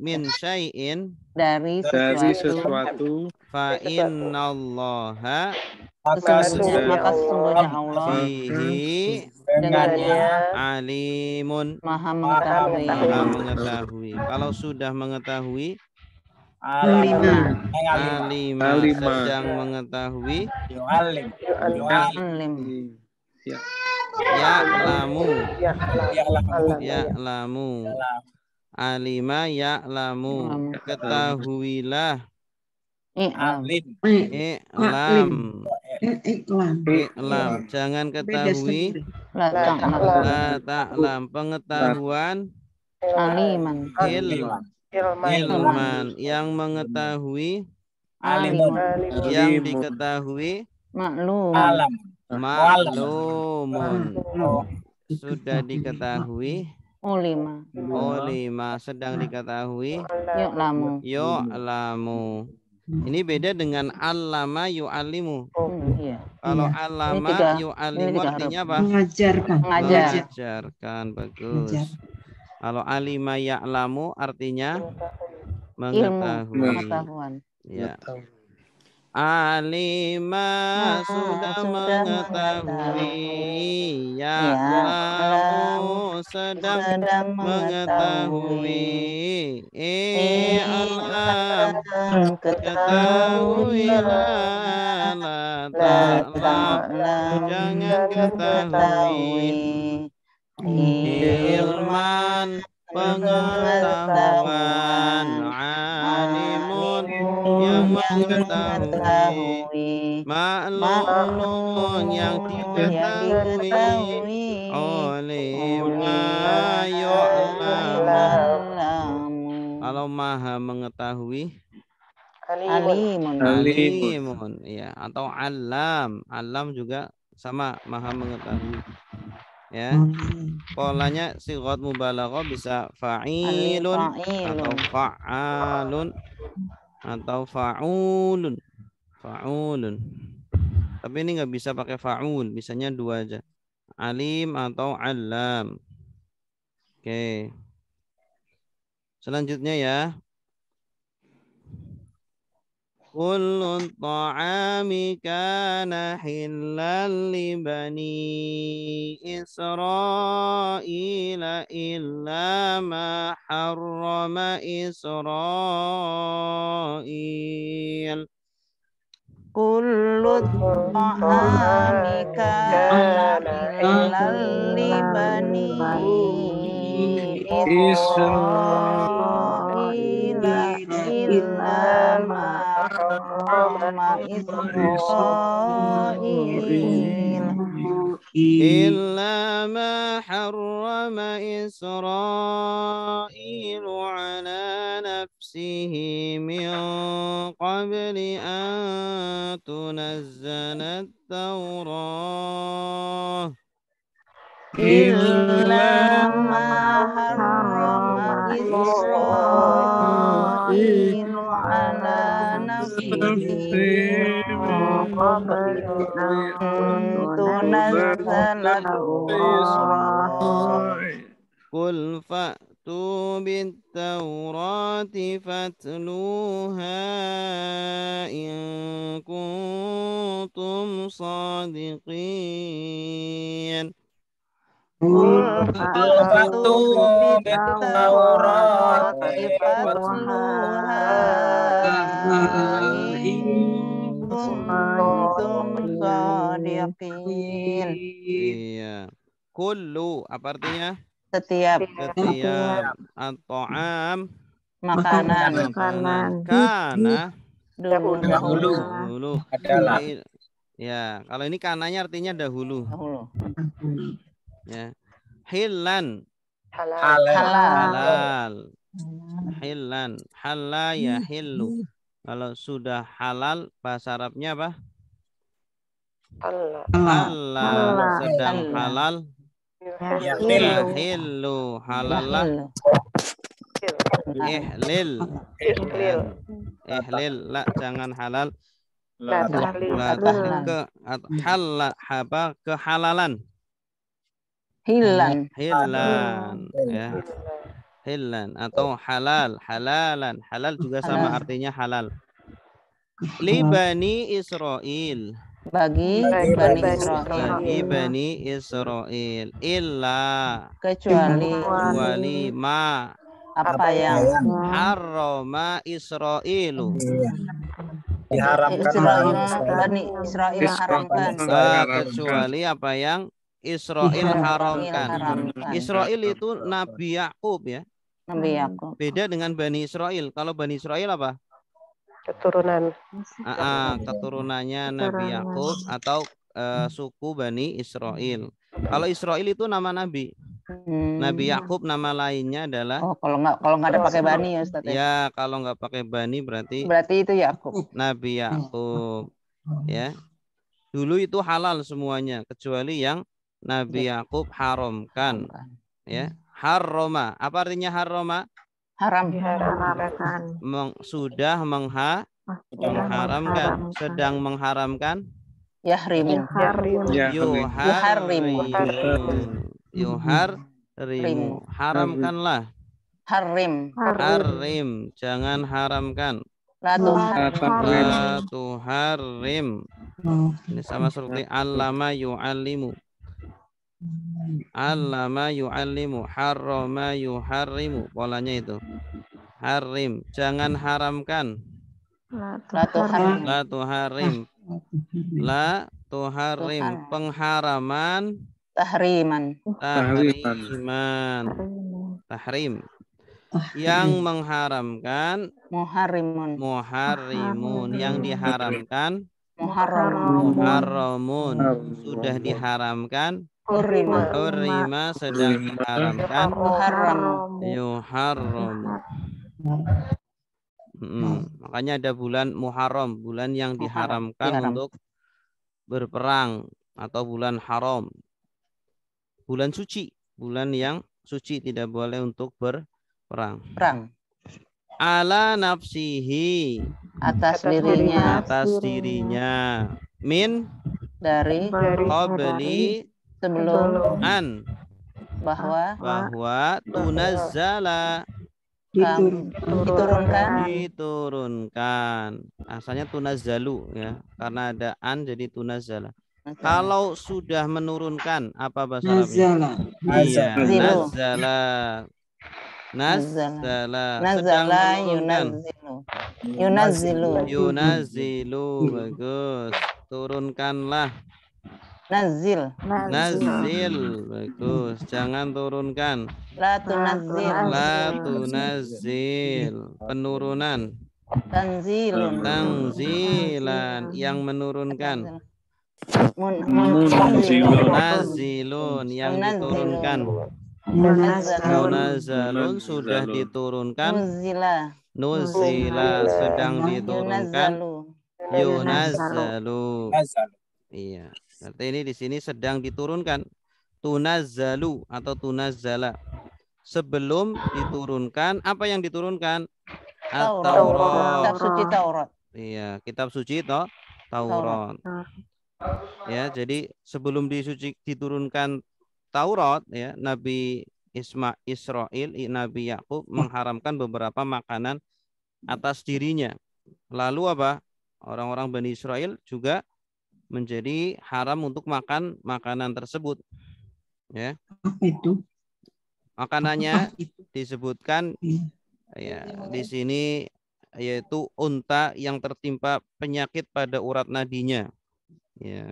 min syai'in dari sesuatu fa innallaha maka sesungguhnya Allah fihi dengannya alimun maha mengetahui. Kalau sudah mengetahui alima sedang mengetahui ya'lamu Alima ya'lamu. Ketahuilah. I'lam. I'lam. Iklan. I'lam. Jangan Beda ketahui. sendiri. La ta'lam. La ta'lam. Pengetahuan. Aliman. Ilman. Yang mengetahui. Alimun. Yang diketahui. Makluman. Maklumun. Sudah diketahui. Ulima. Sedang diketahui. Yu'lamu. Yu'lamu. Ini beda dengan allama yu'allimu. Iya. Kalau Iya. allama yu'allimu artinya apa? Mengajarkan. Mengajarkan. Bagus. Mengajar. Kalau alima ya'lamu artinya Ilmu. mengetahui. Pengetahuan. Ya. Alima sudah mengetahui, ya'lamu sedang mengetahui, i'lam ketahuilah, la ta'lam jangan ketahui, ilman pengetahuan, alimun yang mengetahui, maklumun yang diketahui, olima yu'lamu. Kalau maha mengetahui, alimun, ya, atau alam juga sama, maha mengetahui. Ya, polanya sighat mubalaghah bisa fa'ilun atau fa'alun atau fa'ulun. Tapi ini nggak bisa pakai fa'ul, bisanya dua aja, alim atau alam. Oke, selanjutnya ya. Kullu ta'ami kana hilal li bani Israila illa ma harrama Israil. Kullu ta'ami kana hilal li bani Israila illa ma harrama Israil. Illa ma harrama Israilu ala nafsihi min qabli an tunazzala at-Taurah. Illa ma harrama Israilu ala nafsihi tunazzalat Taurah. Qul fa'tu bit-Taurati fatluha in kuntum shadiqin. Qul fa'tu bit-Taurati fatluha in kuntum shadiqin. Iya. Kullu apa artinya? Setiap at-ta'am makanan kana dahulu. Adalah. Ya, kalau ini kananya artinya dahulu. Ya. Hillan halal. Hillan halla ya hillu. Kalau sudah halal bahasa Arabnya apa? Halal. Sedang halal yahillu. Halalah ihlil. Ihlil la jangan halal. La kehalalan. Hillan Ya. Hillan atau halalan. Halal juga sama artinya halal. Li bani Israil. bagi Bani Israil. Illa kecuali ma apa yang harrama Israilu. Bani Israil haramkan. Kecuali apa yang Israil haramkan. Israil itu Nabi Yakub ya. Nabi Yakub. Beda dengan Bani Israel. Kalau Bani Israel apa? Keturunan. Keturunannya Nabi Yakub atau suku Bani Israel. Kalau Israel itu nama nabi. Nabi Yakub nama lainnya adalah. Oh, kalau nggak ada pakai Bani ya Ustaz. Ya, kalau nggak pakai Bani berarti itu Yakub. Nabi Yakub. Ya. Dulu itu halal semuanya kecuali yang Nabi Yakub haramkan. Ya. Harroma. Apa artinya harroma? Haram. Diharamkan. Sudah mengharamkan. Sedang mengharamkan. Yahrimu. Yuharrimu. Haramkanlah. Harim. Jangan haramkan. La tuharrim. Ini sama seperti allama yu'allimu. Allama yu'allimu, harrama yuharrimu. Polanya itu. Harim, jangan haramkan. La tuharrim. Pengharaman. Tahrim. Yang mengharamkan. Muharrimun. Yang diharamkan. Muharramun. Sudah diharamkan. Hurrima sedang diharamkan. Yuharram. Makanya ada bulan Muharram, bulan yang diharamkan untuk berperang, atau bulan haram. Bulan suci, bulan yang suci, tidak boleh untuk berperang. Ala nafsihi, atas dirinya. Min, dari qabli, sebelum bahwa tunazzala, diturunkan. Asalnya tunazzalu ya, karena ada an jadi tunazzala. Kalau sudah menurunkan, apa bahasa Arabnya? Iya, nazzala yunazzilu. Bagus. Turunkanlah. Nazil, bagus. Jangan turunkan. La tunazzil. Penurunan. Tanzilan, yang menurunkan. Munazilun, yang diturunkan. Munazzalun, sudah diturunkan. Nuzila, sedang diturunkan. Yunazzalu. Iya. Berarti ini di sini sedang diturunkan. Tunazzalu atau tunazzala. Sebelum diturunkan, apa yang diturunkan? At-Taurat. Kitab suci Taurat. Iya, kitab suci Taurat. Ya, jadi sebelum diturunkan Taurat, ya, Nabi Israel, Nabi Yakub mengharamkan beberapa makanan atas dirinya. Lalu apa? Orang-orang Bani Israel juga menjadi haram untuk makan makanan tersebut. Ya. Apa itu? Makanannya disebutkan ya di sini, yaitu unta yang tertimpa penyakit pada urat nadinya. Ya.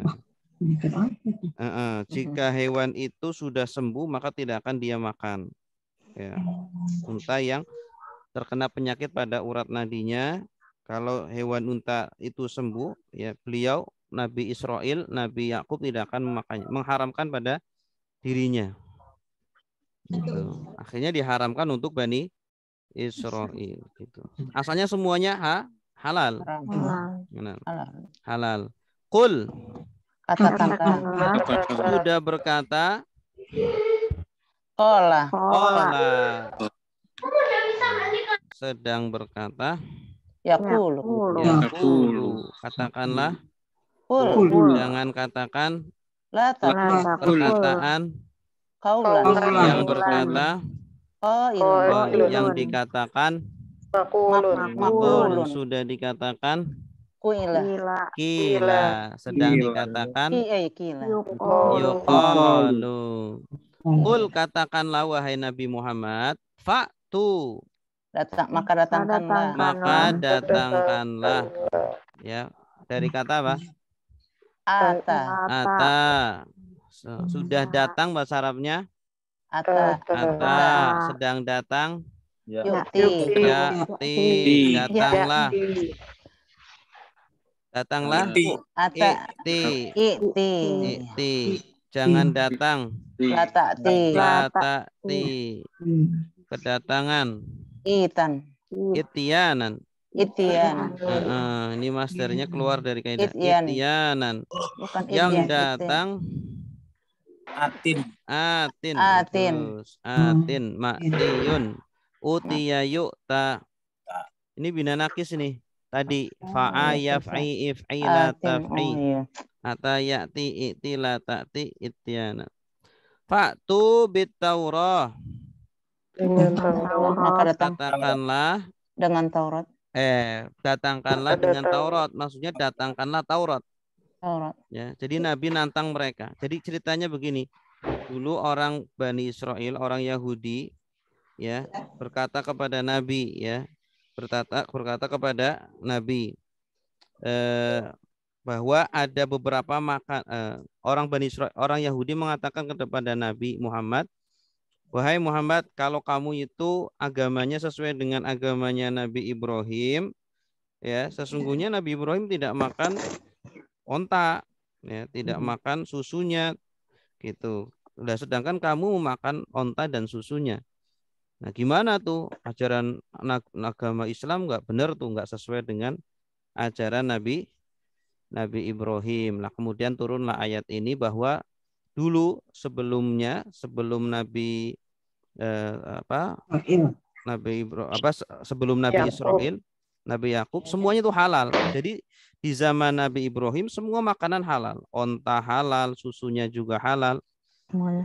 Jika hewan itu sudah sembuh, maka tidak akan dia makan. Ya. Unta yang terkena penyakit pada urat nadinya, kalau hewan unta itu sembuh, ya beliau Nabi Israel, Nabi Yakub tidak akan memakannya, mengharamkan pada dirinya. Gitu. Akhirnya diharamkan untuk Bani Israel. Gitu. Asalnya semuanya halal. Halal. Qul, katakanlah. Sudah berkata. Qala. Sedang berkata. Yaqulu. Katakanlah. Jangan katakan perkataan yang berkata yang dikatakan makulun, sudah dikatakan kila, sedang dikatakan yuqalu. Qul, katakanlah wahai Nabi Muhammad, fa'tu, maka datangkanlah. Ya, dari kata apa? Ata. Sudah datang bahasa Arabnya? Ata. Sedang datang? Yu'ti. Ya'ti, datanglah. Datanglah. I'ti. I'ti. Jangan datang. La ta'ti. La ta'ti. Kedatangan. Itan. Ityanan. Ityan. Ini masternya keluar dari kaidah. Ityan. Ityanan. Bukan Yang ityan, datang. Atin. Atin. Atin. Terus. Atin. Ma'tiyun. Utiya yu'ta. Ini bina nakis nih. Tadi. Fa'a yaf'i if'ila Atin. taf'i. Oh iya. Ata ya'ti i'ti la ta'ti ityana. Fa'tu bit-taurah. Dengan Taurat. Maka datang Katakanlah. dengan Taurat. Datangkanlah dengan Taurat. Maksudnya datangkanlah Taurat. Taurat. Ya, jadi Nabi nantang mereka. Jadi ceritanya begini. Dulu orang Bani Israel, orang Yahudi, ya, berkata kepada Nabi, ya, berkata kepada Nabi bahwa ada beberapa orang Bani Israel, orang Yahudi mengatakan kepada Nabi Muhammad, wahai Muhammad, kalau kamu itu agamanya sesuai dengan agamanya Nabi Ibrahim, ya, sesungguhnya Nabi Ibrahim tidak makan onta, ya, tidak makan susunya, gitu. Sedangkan kamu makan onta dan susunya. Nah, gimana tuh ajaran agama Islam nggak benar tuh, nggak sesuai dengan ajaran Nabi Ibrahim. Nah, kemudian turunlah ayat ini bahwa dulu sebelum Nabi sebelum Nabi Israel, Nabi Yakub, semuanya itu halal. Jadi di zaman Nabi Ibrahim semua makanan halal, onta halal, susunya juga halal,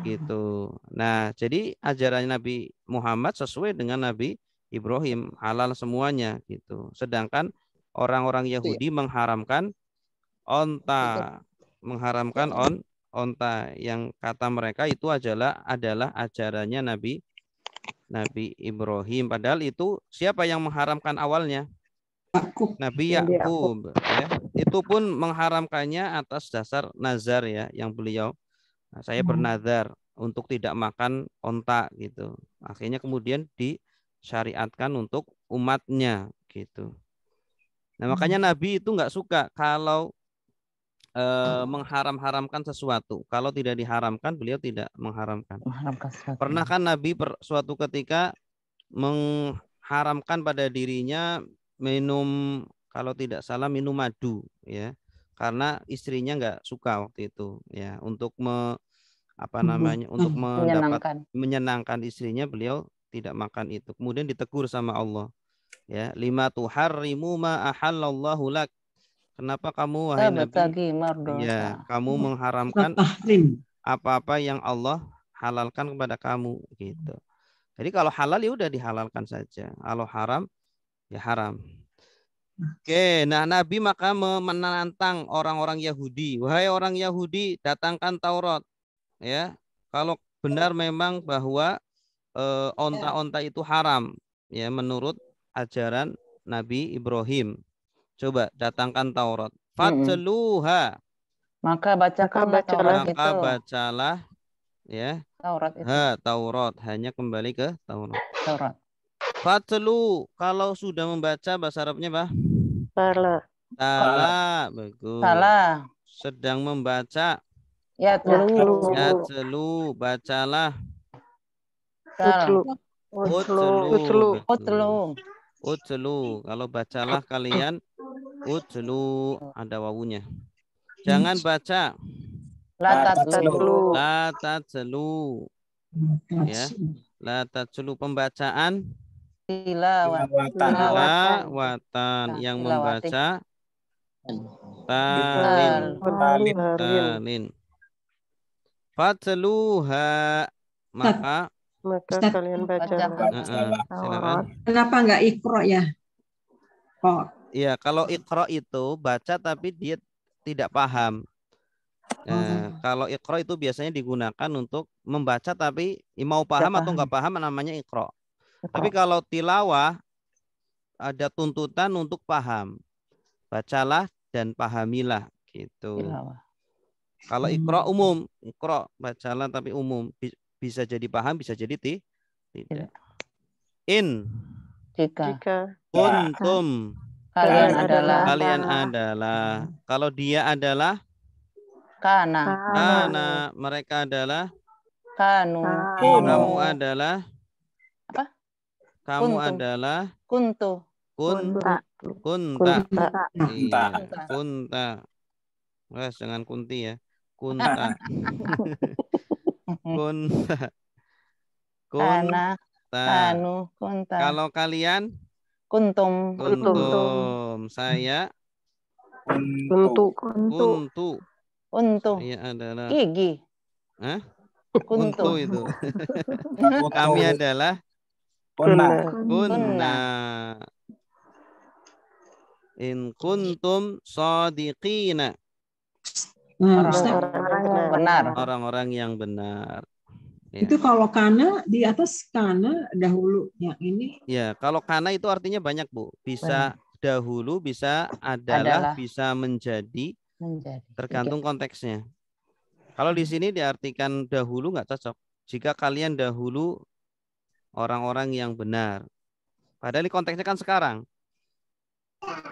gitu. Nah, jadi ajaran Nabi Muhammad sesuai dengan Nabi Ibrahim, halal semuanya, gitu. Sedangkan orang-orang Yahudi mengharamkan onta, onta yang kata mereka itu adalah ajarannya Nabi Ibrahim. Padahal itu siapa yang mengharamkan awalnya? Nabi Yakub, ya. Itu pun mengharamkannya atas dasar nazar, ya, yang beliau, saya bernazar untuk tidak makan onta, gitu. Akhirnya kemudian disyariatkan untuk umatnya, gitu. Nah, makanya Nabi itu nggak suka kalau mengharam-haramkan sesuatu. Kalau tidak diharamkan, beliau tidak mengharamkan. Pernah kan Nabi suatu ketika mengharamkan pada dirinya minum, kalau tidak salah minum madu, ya, karena istrinya nggak suka waktu itu, ya, untuk menyenangkan istrinya, beliau tidak makan itu. Kemudian ditegur sama Allah, ya, lima tuharrimu ma ahallallahu lak. Kenapa kamu, wahai Nabi, ya, kamu mengharamkan apa-apa yang Allah halalkan kepada kamu, gitu. Jadi kalau halal ya udah dihalalkan saja, kalau haram ya haram. Oke, nah Nabi maka menantang orang-orang Yahudi, wahai orang Yahudi, datangkan Taurat, ya, kalau benar memang bahwa onta-onta itu haram, ya, menurut ajaran Nabi Ibrahim. Coba datangkan Taurat. Fatluha. Maka bacakanlah Taurat itu. Maka bacalah, ya, Taurat itu. Taurat, hanya kembali ke Taurat. Fatlu, kalau sudah membaca bahasa Arabnya apa? Salah. Salah, bagus. Salah. Sedang membaca. Ya telu. Ya telu, bacalah. Utlu. Kalau bacalah kalian, utlu, ada wawunya. Jangan baca. La tatlu. La tatlu. Ya, la tatlu, pembacaan. Tilawatan, yang membaca talin. Fatluha, maka kalian baca. Silakan. Kenapa nggak ikro ya? Kok? Iya, kalau ikro itu baca tapi dia tidak paham. Kalau ikro itu biasanya digunakan untuk membaca tapi mau paham atau nggak paham, namanya ikro. Tapi kalau tilawah ada tuntutan untuk paham. Bacalah dan pahamilah, gitu. Kalau ikro umum, ikro bacalah tapi umum, bisa jadi paham, bisa jadi tidak. Jika Jika kuntum kalian Kalian adalah kalian adalah. Kalau dia adalah kana, ana, mereka adalah, kanu, kamu kunu, adalah, apa? kamu Kuntum. adalah kuntu, kunta. kunta Iya, kunta. Wes, jangan kunti ya. Kunta. Kunta. kana, Kunta. kanu, kunta, Kalau kalian kuntum, kuntum, saya kuntu kuntu. untu, Saya adalah gigi, Hah? kuntu, Kuntu itu. Kami adalah kunna kunna. In kuntum shadiqina. Nah, Ustaz, orang-orang yang benar. Orang-orang yang benar. Ya. itu kalau kana di atas kana dahulu yang ini Ya, kalau kana itu artinya banyak, Bu. Bisa dahulu, bisa adalah, Adalah. bisa menjadi, menjadi. tergantung konteksnya. Kalau di sini diartikan dahulu nggak cocok. Jika kalian dahulu orang-orang yang benar. Padahal ini konteksnya kan sekarang.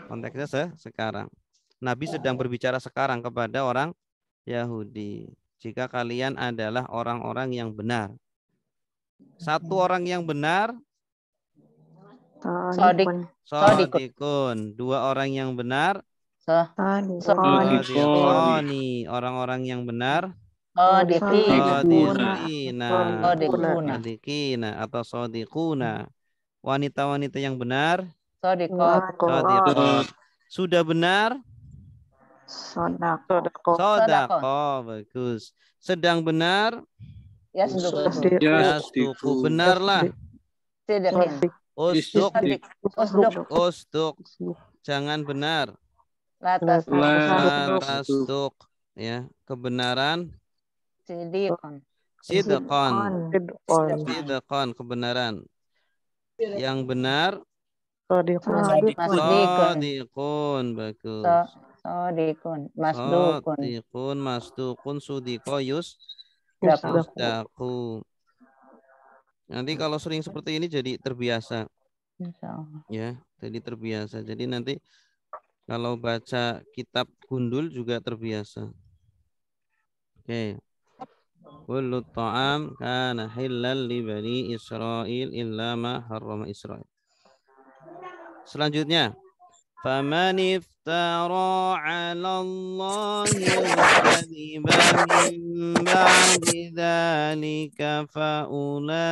Konteksnya sekarang. Nabi sedang berbicara sekarang kepada orang Yahudi. Jika kalian adalah orang-orang yang benar. Satu orang yang benar, shadiqun. Dua orang yang benar, shadiqoni. Orang-orang yang benar, shadiqina atau shadiquna. Wanita-wanita yang benar, shadiqot. Sudah benar, sodako. Bagus. Sedang benar, yastuku. Benarlah. Ustuk. Jangan benar. Latastuk. Ya, kebenaran. Sidqon, kebenaran. Yang benar, sadiqun. Bagus. Masdukun, sudiko, yusdaku. Nanti kalau sering seperti ini jadi terbiasa. Ya, jadi terbiasa. Jadi nanti kalau baca kitab gundul juga terbiasa. Oke. Kullu ta'am kana halal li bani Israil illa ma harrama Israil. Selanjutnya, faman iftara 'ala Allahi al-kadhiba min ba'di dzalika fa ulaika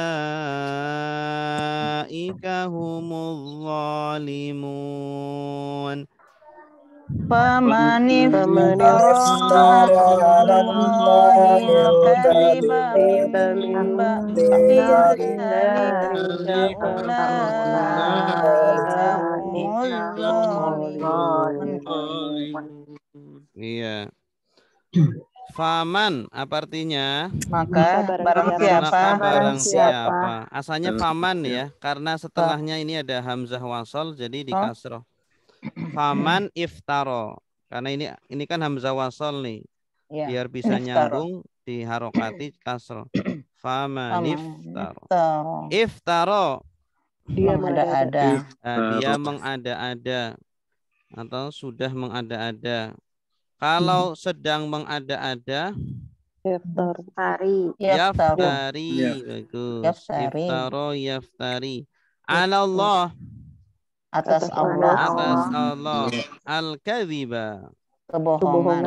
humuz zalimun. Faman iftara 'ala Allahi al-kadhiba min ba'di dzalika ulaika humuz zalimun. Iya. Faman apa artinya? Maka barang siapa. Asalnya faman ya, karena setelahnya ini ada hamzah wasol jadi di kasroh. Faman iftaro. Karena ini kan hamzah wasol nih. Ya. Biar bisa nyambung di harokati kasroh. Faman iftaro. Iftaro. Dia mengada-ada. Dia mengada-ada atau sudah mengada-ada. Kalau sedang mengada-ada, yaftari. Bagus. Iftaro yaftari. Ala Allah. Atas Allah. Al-kadhiba. Kebohongan.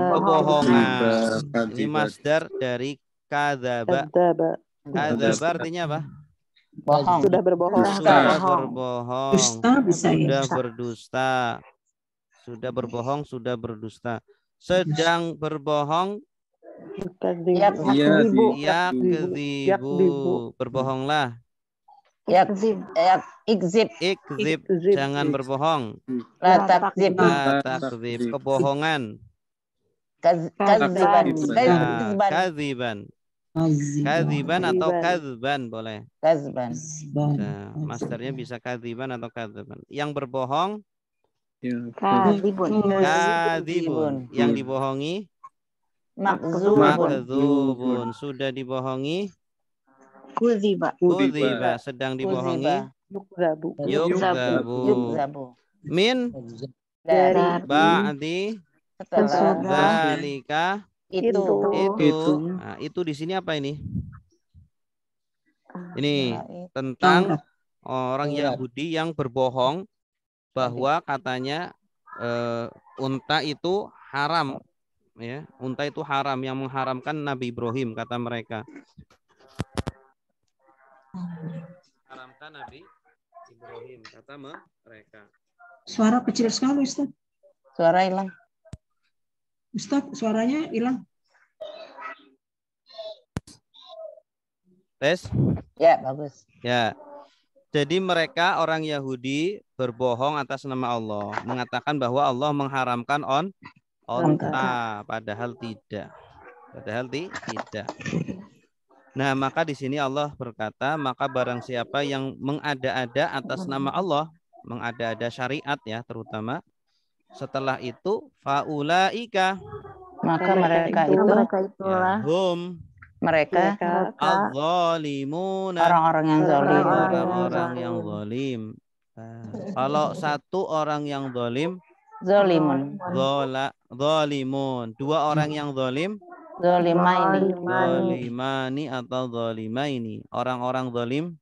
Ini masdar dari kadzaba. Kadzaba artinya apa? Bohong. Sudah berbohong. Sudah berbohong. Sudah berdusta. Sedang berbohong. Yakdzibu. Berbohonglah. Ikzib. Jangan berbohong. La takzib. Kebohongan. Kadziban atau kadzban boleh. Nah, masternya bisa kadziban atau kadzban. Yang berbohong, kadzibun. Yang dibohongi, makdzubun. Sudah dibohongi, kudziba. Sedang dibohongi, Yukzabu. Yukzabu. Min Dari ba'di setelah dzalika itu. itu. Nah, itu di sini apa ini? Ini tentang orang Yahudi yang berbohong bahwa katanya unta itu haram, ya, unta itu haram, yang mengharamkan Nabi Ibrahim, kata mereka. Haramkan Nabi Ibrahim, kata mereka. Suara kecil sekali, Ustaz. Suara hilang. Ustaz, suaranya hilang. Tes? Ya, bagus. Ya. Jadi mereka orang Yahudi berbohong atas nama Allah, mengatakan bahwa Allah mengharamkan onta, padahal tidak. Tidak. Nah, maka di sini Allah berkata, maka barang siapa yang mengada-ada atas nama Allah, mengada-ada syariat ya terutama, setelah itu faulaika, Maka mereka ya, hum mereka adz-zalimuna, orang-orang yang zalim. orang-orang yang zalim. Nah, kalau satu orang yang zalim, Zalimun. zalimun. Dua orang yang zalim, zalimani atau zalimaini. Orang-orang zalim,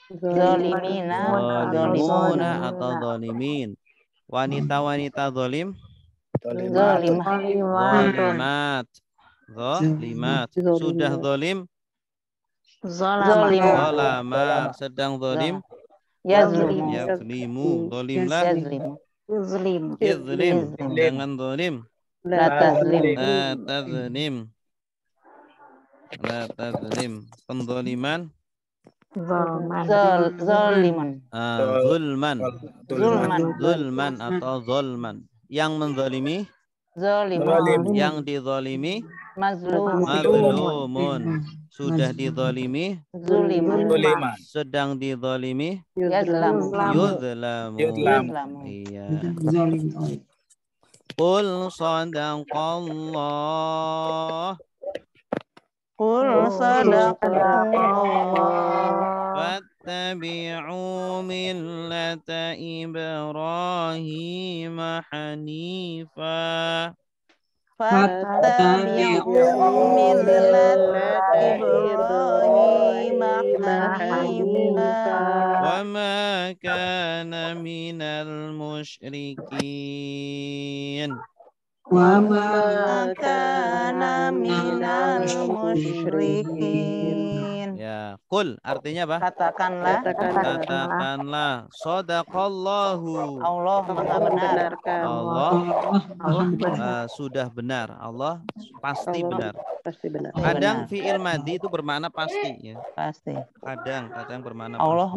Zalimina. zalimuna atau zalimin. Wanita-wanita zalim, Zalimah. zalimat. Zalimat. Sudah zalim, Zalimah. zalama. Sedang zalim, Yazlimu. yazlimu. Zalimlah, Yazlimu. izlim. Jangan zalim. La tazlim. La tazlim. Penzaliman, Zalimun. zulman. Zulman. Zulman atau zolman. Yang menzalimi, Zalimun. yang dizalimi, Mazlum. mazlumun. Sudah dizalimi, Zulimun. sedang dizalimi, Yazlamu. yuzlamu. Yazlamu. Iya. Zalim. Qul sadaqallah. Qul sadaqallah. Fattabi'u millata Ibrahim hanifa. Fattabi'u millata Ibrahim hanifa. Wa ma kana minal musyrikin. Wa ma Kana minal musyrikin. Ya, qul artinya apa? Katakanlah, Katakanlah, shadaqallahu. Allah Maha benar. Allah Allah sudah benar. Allah pasti benar. benar. Kadang fi'il madhi itu bermakna pasti ya. Pasti. Kadang bermakna Allah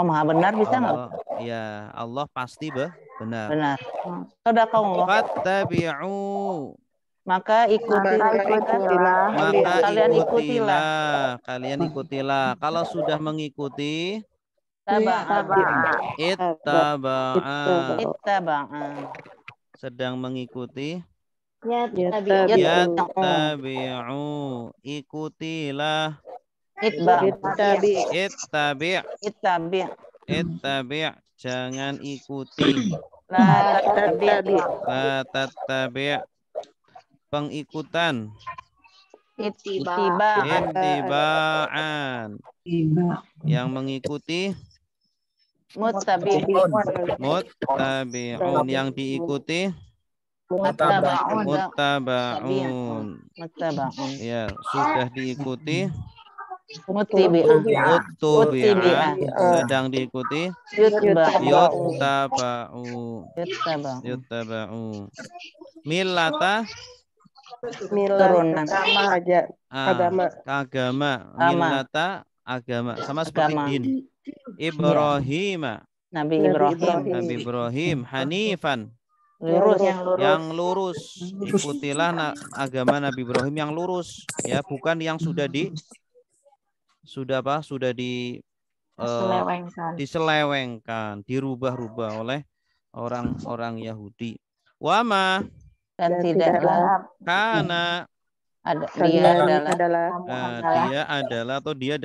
Maha benar bisa nggak? Allah, ya, Allah pasti benar. Benar. Sadaqallah. Fattabi'u. Maka ikutilah. Kalian ikutilah. Kalau sudah mengikuti, ittaba'a. Sedang mengikuti, yattabi'u. Ikutilah. Ittabi'. Jangan ikuti. La tattabi'. Pengikutan. Ittiba'an. Yang mengikuti. Muttabi'un. Yang diikuti. Muttaba'un. Ya, sudah diikuti. Muttubi'ah. Sedang diikuti. Yuttaba'u. Millata. Turunan. Agama. Millata agama. Sama seperti din. Nabi Ibrahim. Hanifan. Yang lurus. Ikutilah agama Nabi Ibrahim yang lurus, ya, bukan yang sudah diselewengkan, dirubah-rubah oleh orang-orang Yahudi. Wama, dan tidaklah karena dia adalah dia adalah atau dia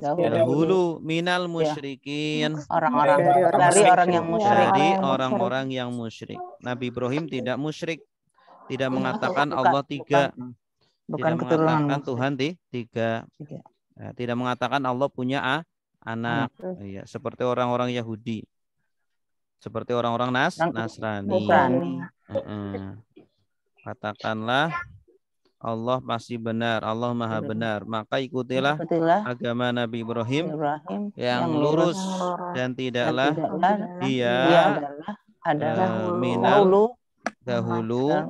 dahulu minal musyrikin Orang-orang dari orang yang musyrik. dari orang-orang yang musyrik. Nabi Ibrahim tidak musyrik, tidak mengatakan Allah tiga, Bukan tidak keturunan mengatakan musyrik. Tuhan tiga, Tiga. tidak mengatakan Allah punya anak. Iya, seperti orang-orang Yahudi, seperti orang-orang Nasrani. Katakanlah Allah pasti benar, Allah maha benar. Maka ikutilah agama Nabi Ibrahim yang lurus dan tidaklah dia adalah minal dahulu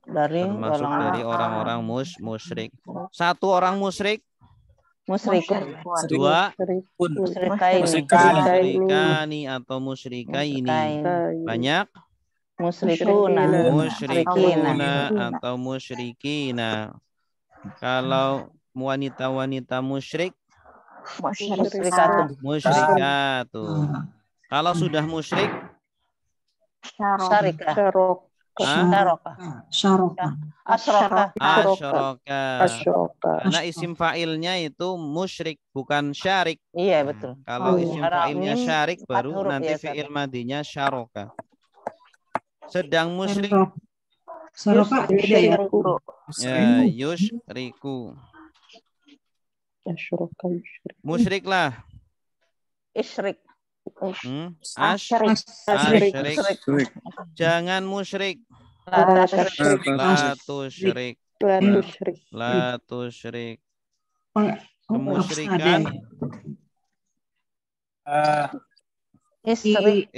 termasuk dari orang-orang musyrik. Satu orang musyrik, dua musyrikani atau musyrikaini, banyak musyrikuna atau musyrikina. Kalau wanita-wanita musyrik, musyrikatun. Kalau sudah musyrik, asyraka. Karena isim fa'ilnya itu musyrik, bukan syarik. Iya, betul. Kalau isim fa'ilnya syarik, baru nanti fi'il madinya syaraka. Sedang musyrik, yusyriku. Musyriklah. Isyrik. Asyrik. Jangan musyrik. La tusyrik. Kemusyrikan. Isyrokan.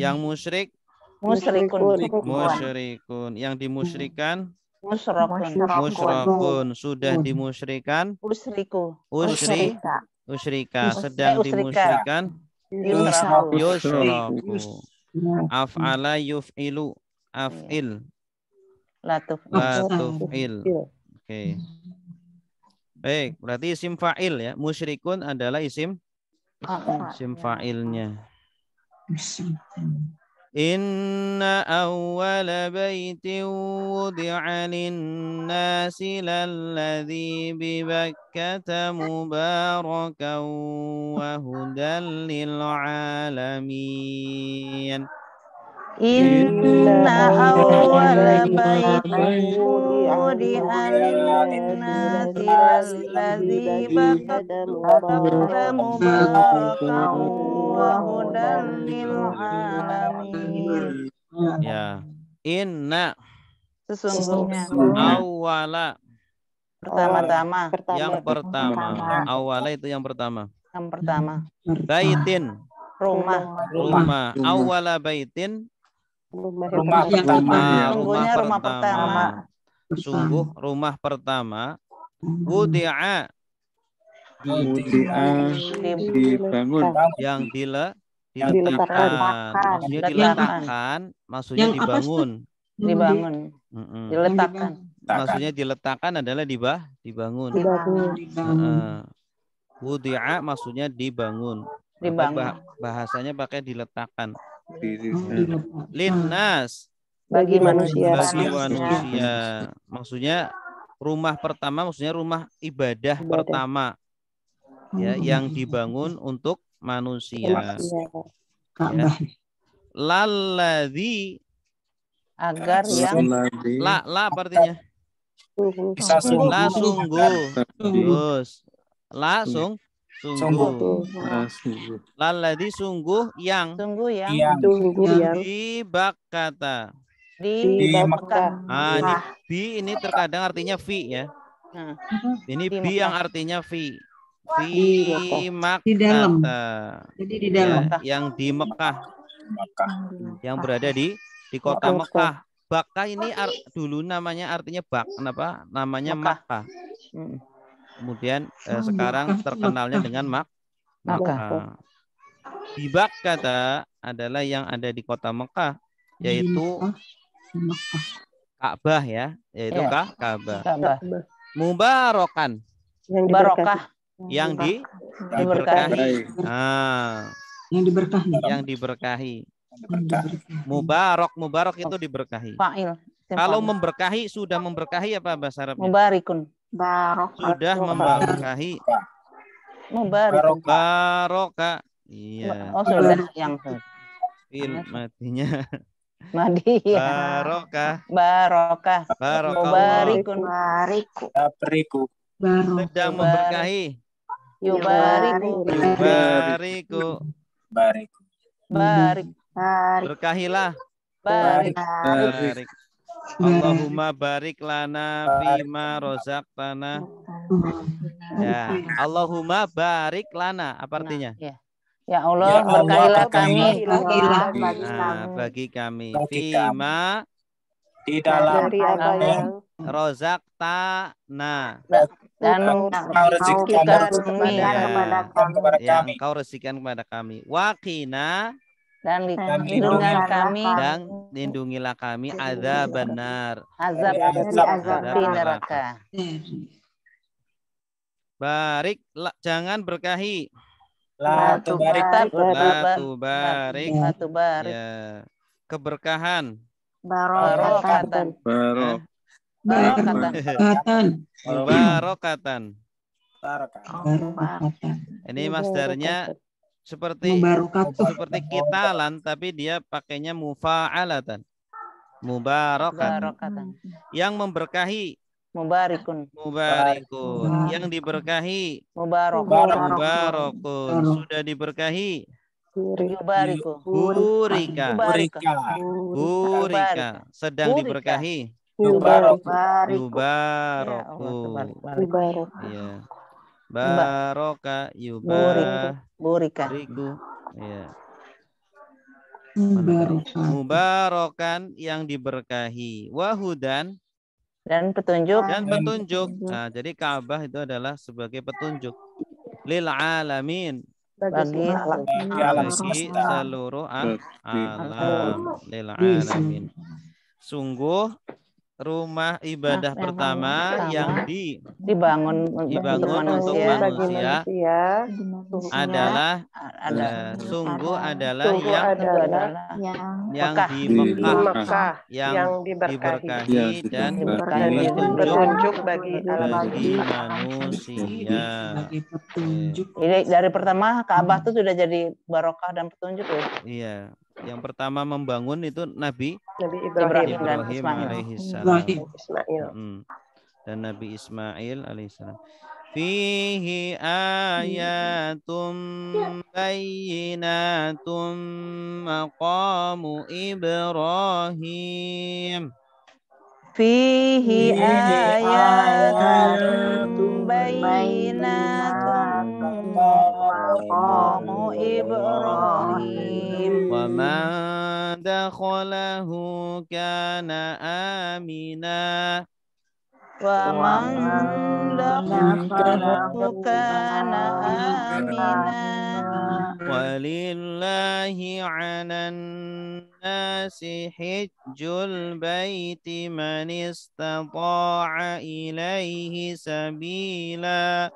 Yang musyrik, musyrikun. Yang dimusyrikan, musyrikun. Sudah dimusyrikan, usyrika. Sedang dimusyrikan, yusyraku. Af'ala yuf'ilu, af'il, la tuf'il. Oke. Baik, berarti isim fa'il ya. Musyrikun adalah isim fa'ilnya. Inna awwala baitin wudi'a lin-nasi lalladzi bi Bakkata mubarakan wa hudan lil-'alamin. Inna awwala baitin wudi'a lin-nasi lalladzi Bakkata mubarakan wa hudan lil-'alamin. Ya. Inna Sesungguhnya awwala pertama-tama yang pertama. Awwala itu yang pertama. Baitin rumah. Awwala baitin Rumah pertama. Sungguh rumah pertama. Wudi'a dibangun, yang diletakkan. Maksudnya dibangun. Maksudnya diletakkan adalah dibangun. Wudi'a maksudnya dibangun. Bahasanya pakai diletakkan. Linnas bagi manusia. Maksudnya rumah pertama, maksudnya rumah ibadah pertama ya, yang dibangun untuk manusia. Ya. Lalladzi agar yang la artinya la sungguh. Terus la sungguh. Lalladzi sungguh yang di Bakkata. Di Bakkah. Ini terkadang artinya fi ya. Ini bi yang artinya fi. Fi Makkah. Jadi di dalam. Yang di Mekah. Yang berada di kota Mekah. Bakkah ini dulu namanya artinya kenapa? Namanya Makkah. Kemudian sekarang terkenalnya dengan Makkah. Di Bakkah adalah yang ada di kota Mekah, yaitu Ka'bah ya, yaitu Ka'bah. Mubarakan. Yang barokah. Yang diberkahi. Yang diberkahi. Mubarak itu diberkahi. Fa'il. Kalau memberkahi, sudah memberkahi apa bahasa Arabnya? Mubarikun. Sudah memberkahi. Mubarikun. Barokah. Iya. Oh, sudah yang Fil matinya. Madiyah. Barokah. Barokah. Mubarikun. Bariku. Sedang memberkahi. Yubariku. Bariku. Bariku. Barik. Berkahilah. Barik. Barik. Allahumma barik lana fima rozaqtana. Ya, Allahumma barik lana. Apa artinya? Ya. Ya Allah, Ya Allah, berkahilah berkahilah kami. Bagi kami. Bagi Fima Di dalam Dari apa yang rozaqtana. Dan Engkau rezekikan kita kepada Ya, kami. engkau rezekikan kepada kami. Waqina dan lindungilah lindungan kami dan lindungilah kami azab benar. azab Azab di neraka. Barik, jangan berkahi. La tubarik. La tubarik. La tubarik. Ya. Keberkahan. Barokatan. Ya. Barokatan. Mubarakatan. Barokatan. Ini masdarnya seperti Mubarakatuh. kitalan, tapi dia pakainya mufa'alatan. Mubarakatan. Barokatan. Yang memberkahi. Mubarikun. Mubarikun. Yang diberkahi. Mubarakun. Mubarakun. Sudah diberkahi. Yubariku. Burika. Yubarika. Burika. Sedang Burika. diberkahi. Yubariku. Yubaraku. Mubarak. Iya. Baroka yubariku. Burika. Iya. Barokatan. Mubarokan yang diberkahi. Wahudan Dan petunjuk dan petunjuk. Nah, jadi Ka'bah itu adalah sebagai petunjuk lil alamin, bagi bagi seluruh alam, lil alamin. Sungguh rumah ibadah pertama yang dibangun dibangun untuk Bagi manusia adalah sungguh adalah yang di Mekah, yang diberkahi dan petunjuk bagi bagi manusia. Sebagai petunjuk. Jadi dari pertama Ka'bah itu sudah jadi barokah dan petunjuk ya. Iya, yang pertama membangun itu Nabi Ibrahim dan Ibrahim Ismail. alaihissalam. Ismail. Dan Nabi Ismail alaihissalam. Fihi ayatum bayyinatum maqamu Ibrahim. Fihi ayatun bayyinatun maqamu Ibrahim. Wa man dakhalahu kana amina. Wa man dakhalahu kana amina. Walillahi 'alan nasi hijjul baiti man istata'a ilaihi sabila.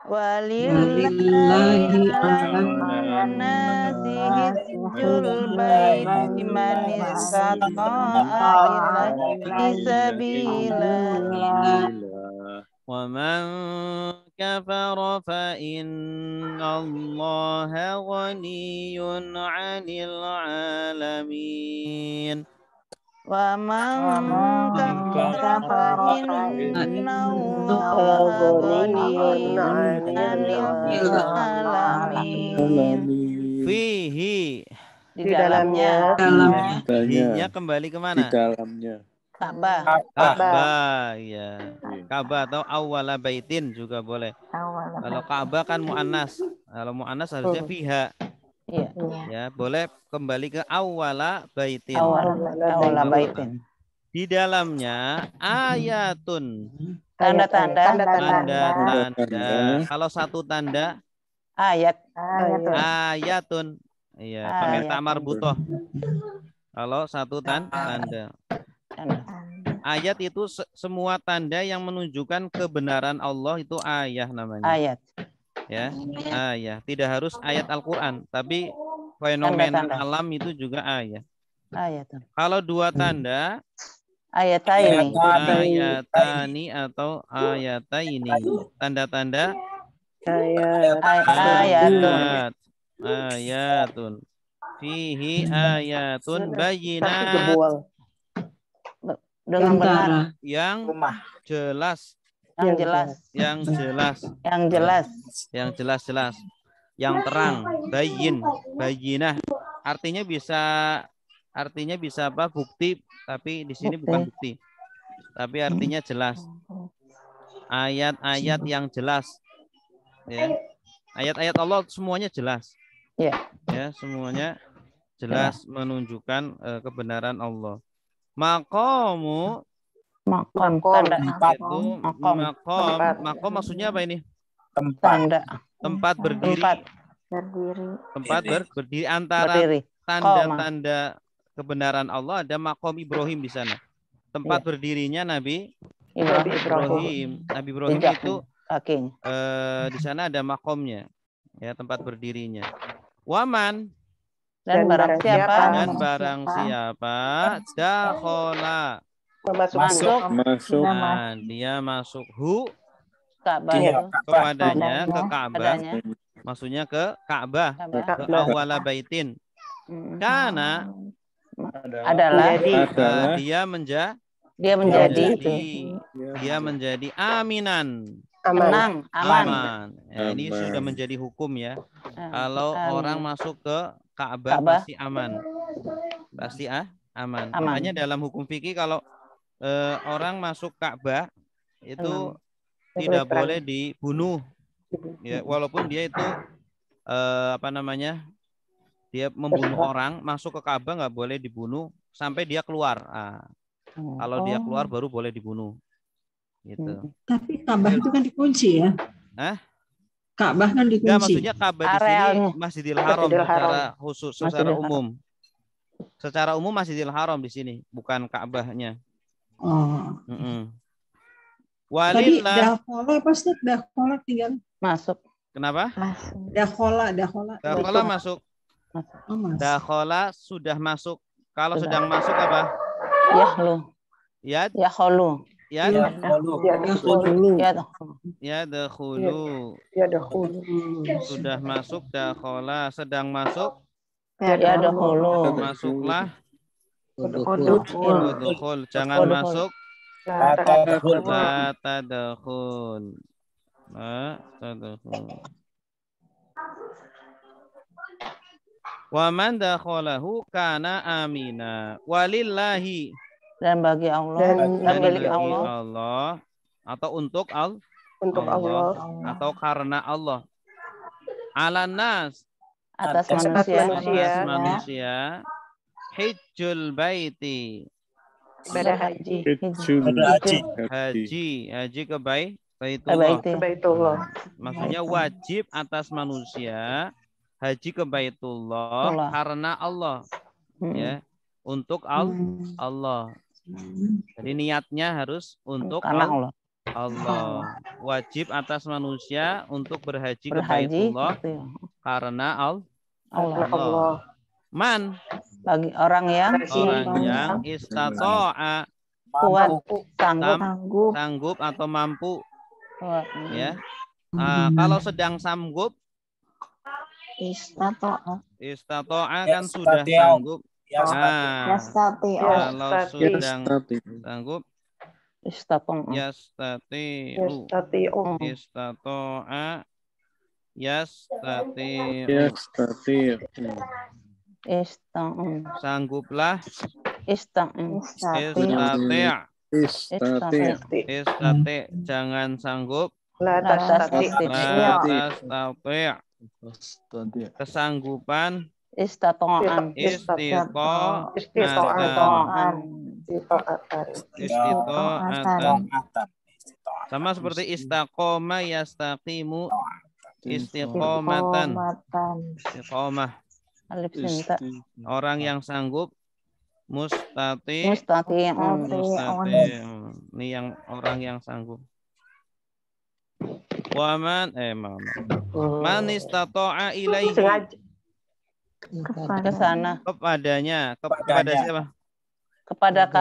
Walillahi 'alan nasi hijjul baiti man istata'a ilaihi sabila. ومن كفر فإن الله غني عن العالمين. ومن كفر فإن الله غني عن العالمين. Fihi, Di dalamnya. Fihinya kembali kemana? Di dalamnya. Ka'bah. Ka'bah, ya. Ka'bah atau awwala baitin juga boleh. Kalau Ka'bah kan mu'annas. Kalau mu'annas harusnya fiha. Iya. Ya, boleh kembali ke awwala baitin. Awwala baitin. Di dalamnya ayatun. Tanda-tanda. Kalau satu tanda Ayat. ayatun. Iya, pakai tak marbutoh. Kalau satu tanda. Ayat itu semua tanda yang menunjukkan kebenaran Allah itu ayat namanya. Ayat. Ya, ayat. Tidak harus ayat Al-Qur'an, tapi fenomena Tanda-tanda. alam itu juga ayat. Ayat. Kalau dua tanda Ayataini. Ayatani atau ayataini. Tanda-tanda Ayatun. ayatun. Fihi ayatun Satu bayinat jebol. Dengan benar. yang Rumah. jelas, Yang jelas. yang jelas, Yang jelas. yang jelas-jelas, yang terang, bayin, bayinah. Artinya bisa apa? Bukti, tapi di sini bukan bukti. Tapi artinya jelas. Ayat-ayat yang jelas. Ya. Ayat-ayat Allah semuanya jelas. Ya. Ya, semuanya jelas menunjukkan kebenaran Allah. Maqamu Makom. Tanda. itu Makom. makom maksudnya apa ini? Tempat. Tanda. Tempat berdiri. Tempat berdiri antara Berdiri. tanda-tanda kebenaran Allah ada makom Ibrahim di sana. Tempat berdirinya Nabi Ibrahim. Nabi Ibrahim Jejak itu kakinya. di sana ada makomnya. Ya, tempat berdirinya. Waman Dan barang siapa dan barang siapa dakhala Masuk. nah, dia masuk Ka'bah Iya. itu kepadanya ke Ka'bah, padanya. maksudnya ke Ka'bah, ke Ka'bah. awala baitin. Karena Adalah dia dia menjadi aminan, Aman. aman. Ya, ini sudah menjadi hukum ya. Kalau Amin. orang masuk ke Ka'bah pasti aman. Pasti aman. Makanya dalam hukum fikih kalau orang masuk Ka'bah itu tidak boleh dibunuh. Ya, walaupun dia itu dia membunuh orang, masuk ke Ka'bah nggak boleh dibunuh sampai dia keluar. Kalau dia keluar baru boleh dibunuh. Gitu. Tapi Ka'bah itu kan dikunci ya. Ka'bah kan dikunci. Enggak, maksudnya Ka'bah di sini Masjidil Haram secara khusus, secara umum. Secara umum Masjidil Haram di sini, bukan Ka'bahnya. Oh. Tadi Walillah. dakhola tinggal masuk. Kenapa? Dakhola masuk. Oh, mas. Dakhola sudah masuk. Kalau sedang masuk apa? Yahlu. Yadkhulu. Sudah masuk, dakhola sedang masuk. Yadkhulu. Masuklah. Udkhul. Jangan masuk. La tadkhul. Wa man dakhalahu kana amina. Walillahi. Dan bagi Allah, dan milik Allah atau untuk Allah atau karena Allah. Alanas atas manusia. Hijjul baiti. Ibadah haji. Haji ke Baitullah. Maksudnya wajib atas manusia haji ke Baitullah karena Allah. Ya, untuk Allah. Jadi niatnya harus untuk Allah. Wajib atas manusia untuk berhaji ke Baitullah karena Allah. Man bagi orang yang istata'a kuat, sanggup atau mampu. Ya. Kalau sedang sanggup istata'a kan sudah sanggup. Kalau sedang sanggup istata'a sangguplah jangan sanggup kesanggupan istita'an sama seperti istaqoma yastaqimu istiqomatan istiqomah. Orang yang sanggup mustati. Ini yang orang yang sanggup. Waman man istata'a ilaihi ke sana kepada siapa? kepada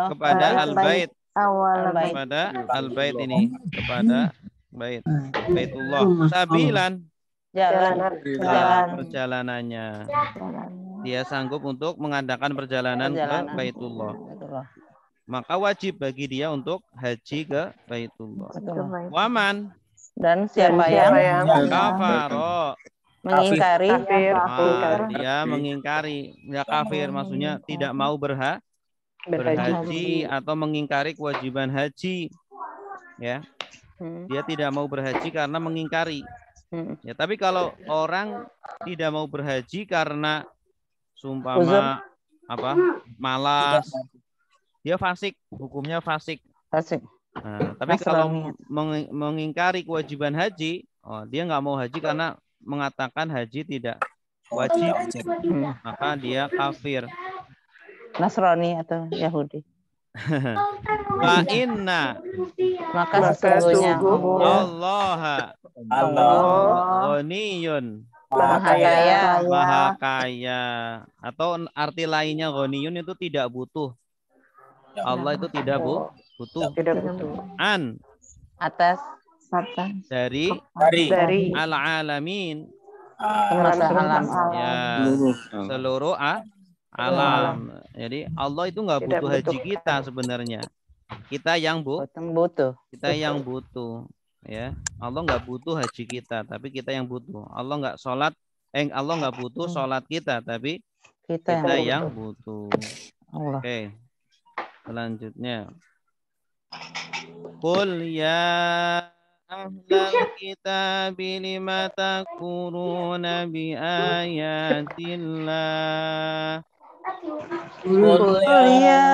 kepada al-bait, Awal kepada al-bait ini, kepada bait, baitullah, sabilan, jalan perjalanannya. Dia sanggup untuk mengadakan perjalanan ke Baitullah. Maka wajib bagi dia untuk haji ke Baitullah. Waman, dan siapa yang kafaro, mengingkari dia mengingkari, ya kafir, maksudnya tidak mau berhaji atau mengingkari kewajiban haji, ya. Dia tidak mau berhaji karena mengingkari. Ya, tapi kalau orang tidak mau berhaji karena sumpama malas, dia fasik, hukumnya fasik. Nah, tapi kalau mengingkari kewajiban haji, dia nggak mau haji karena mengatakan haji tidak wajib, maka dia kafir. Nasrani atau Yahudi. Wa inna, maka sesungguhnya Allah ghaniyun, maha kaya, atau arti lainnya ghaniyun itu tidak butuh. Allah itu tidak butuh. An, atas dari al-alamin, alam, ya, seluruh alam. Jadi Allah itu nggak butuh haji kita sebenarnya. Kita yang butuh. Kita yang butuh. Ya, Allah nggak butuh haji kita, tapi kita yang butuh. Allah nggak butuh sholat kita, tapi kita yang butuh. Oke, selanjutnya. Qul ya ahlal kitabi lima takfuruna bi ayatillah. Qul ya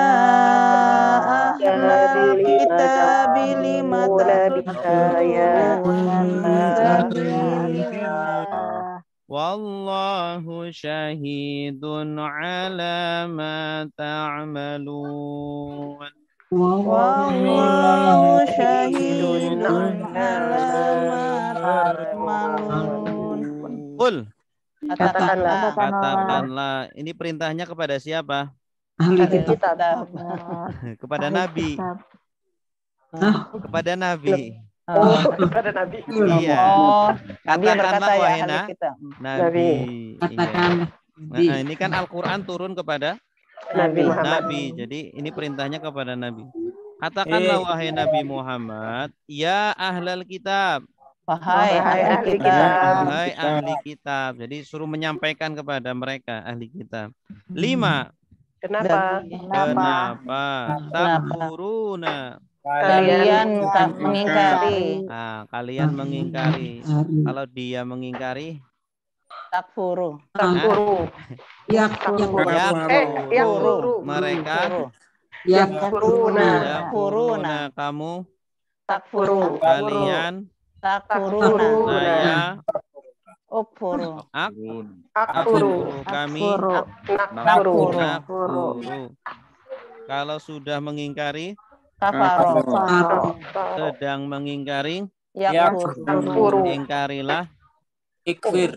ahlal kitabi lima wallahu syahidun ala ma ta'malun. Wallahu syahidun ala ma ta'malun. Qul, katakanlah. Ini perintahnya kepada siapa? Ahli kitab. Kepada Nabi. Kepada Nabi. Kepada Nabi. Iya. Katakanlah wahai Nabi. Katakanlah. Nah, ini kan Al-Quran turun kepada Nabi. Jadi ini perintahnya kepada Nabi. Katakanlah wahai Nabi Muhammad, ya ahlal kitab. Wahai ahli kitab. Wahai ahli kitab. Jadi suruh menyampaikan kepada mereka ahli kitab. 5. Kenapa? Takfuruna. Kalian tak mengingkari. Nah, kalian mengingkari. Kalau dia mengingkari, Takfuru. Yakfuru. Mereka yakfuruna. Kamu Takfuru. kalian Takfuruna. saya Ukfuru. akfuru. Kami nakfuru. Kalau sudah mengingkari, Kafaro. sedang mengingkari, Yakfuru. ingkarilah. Ikfir.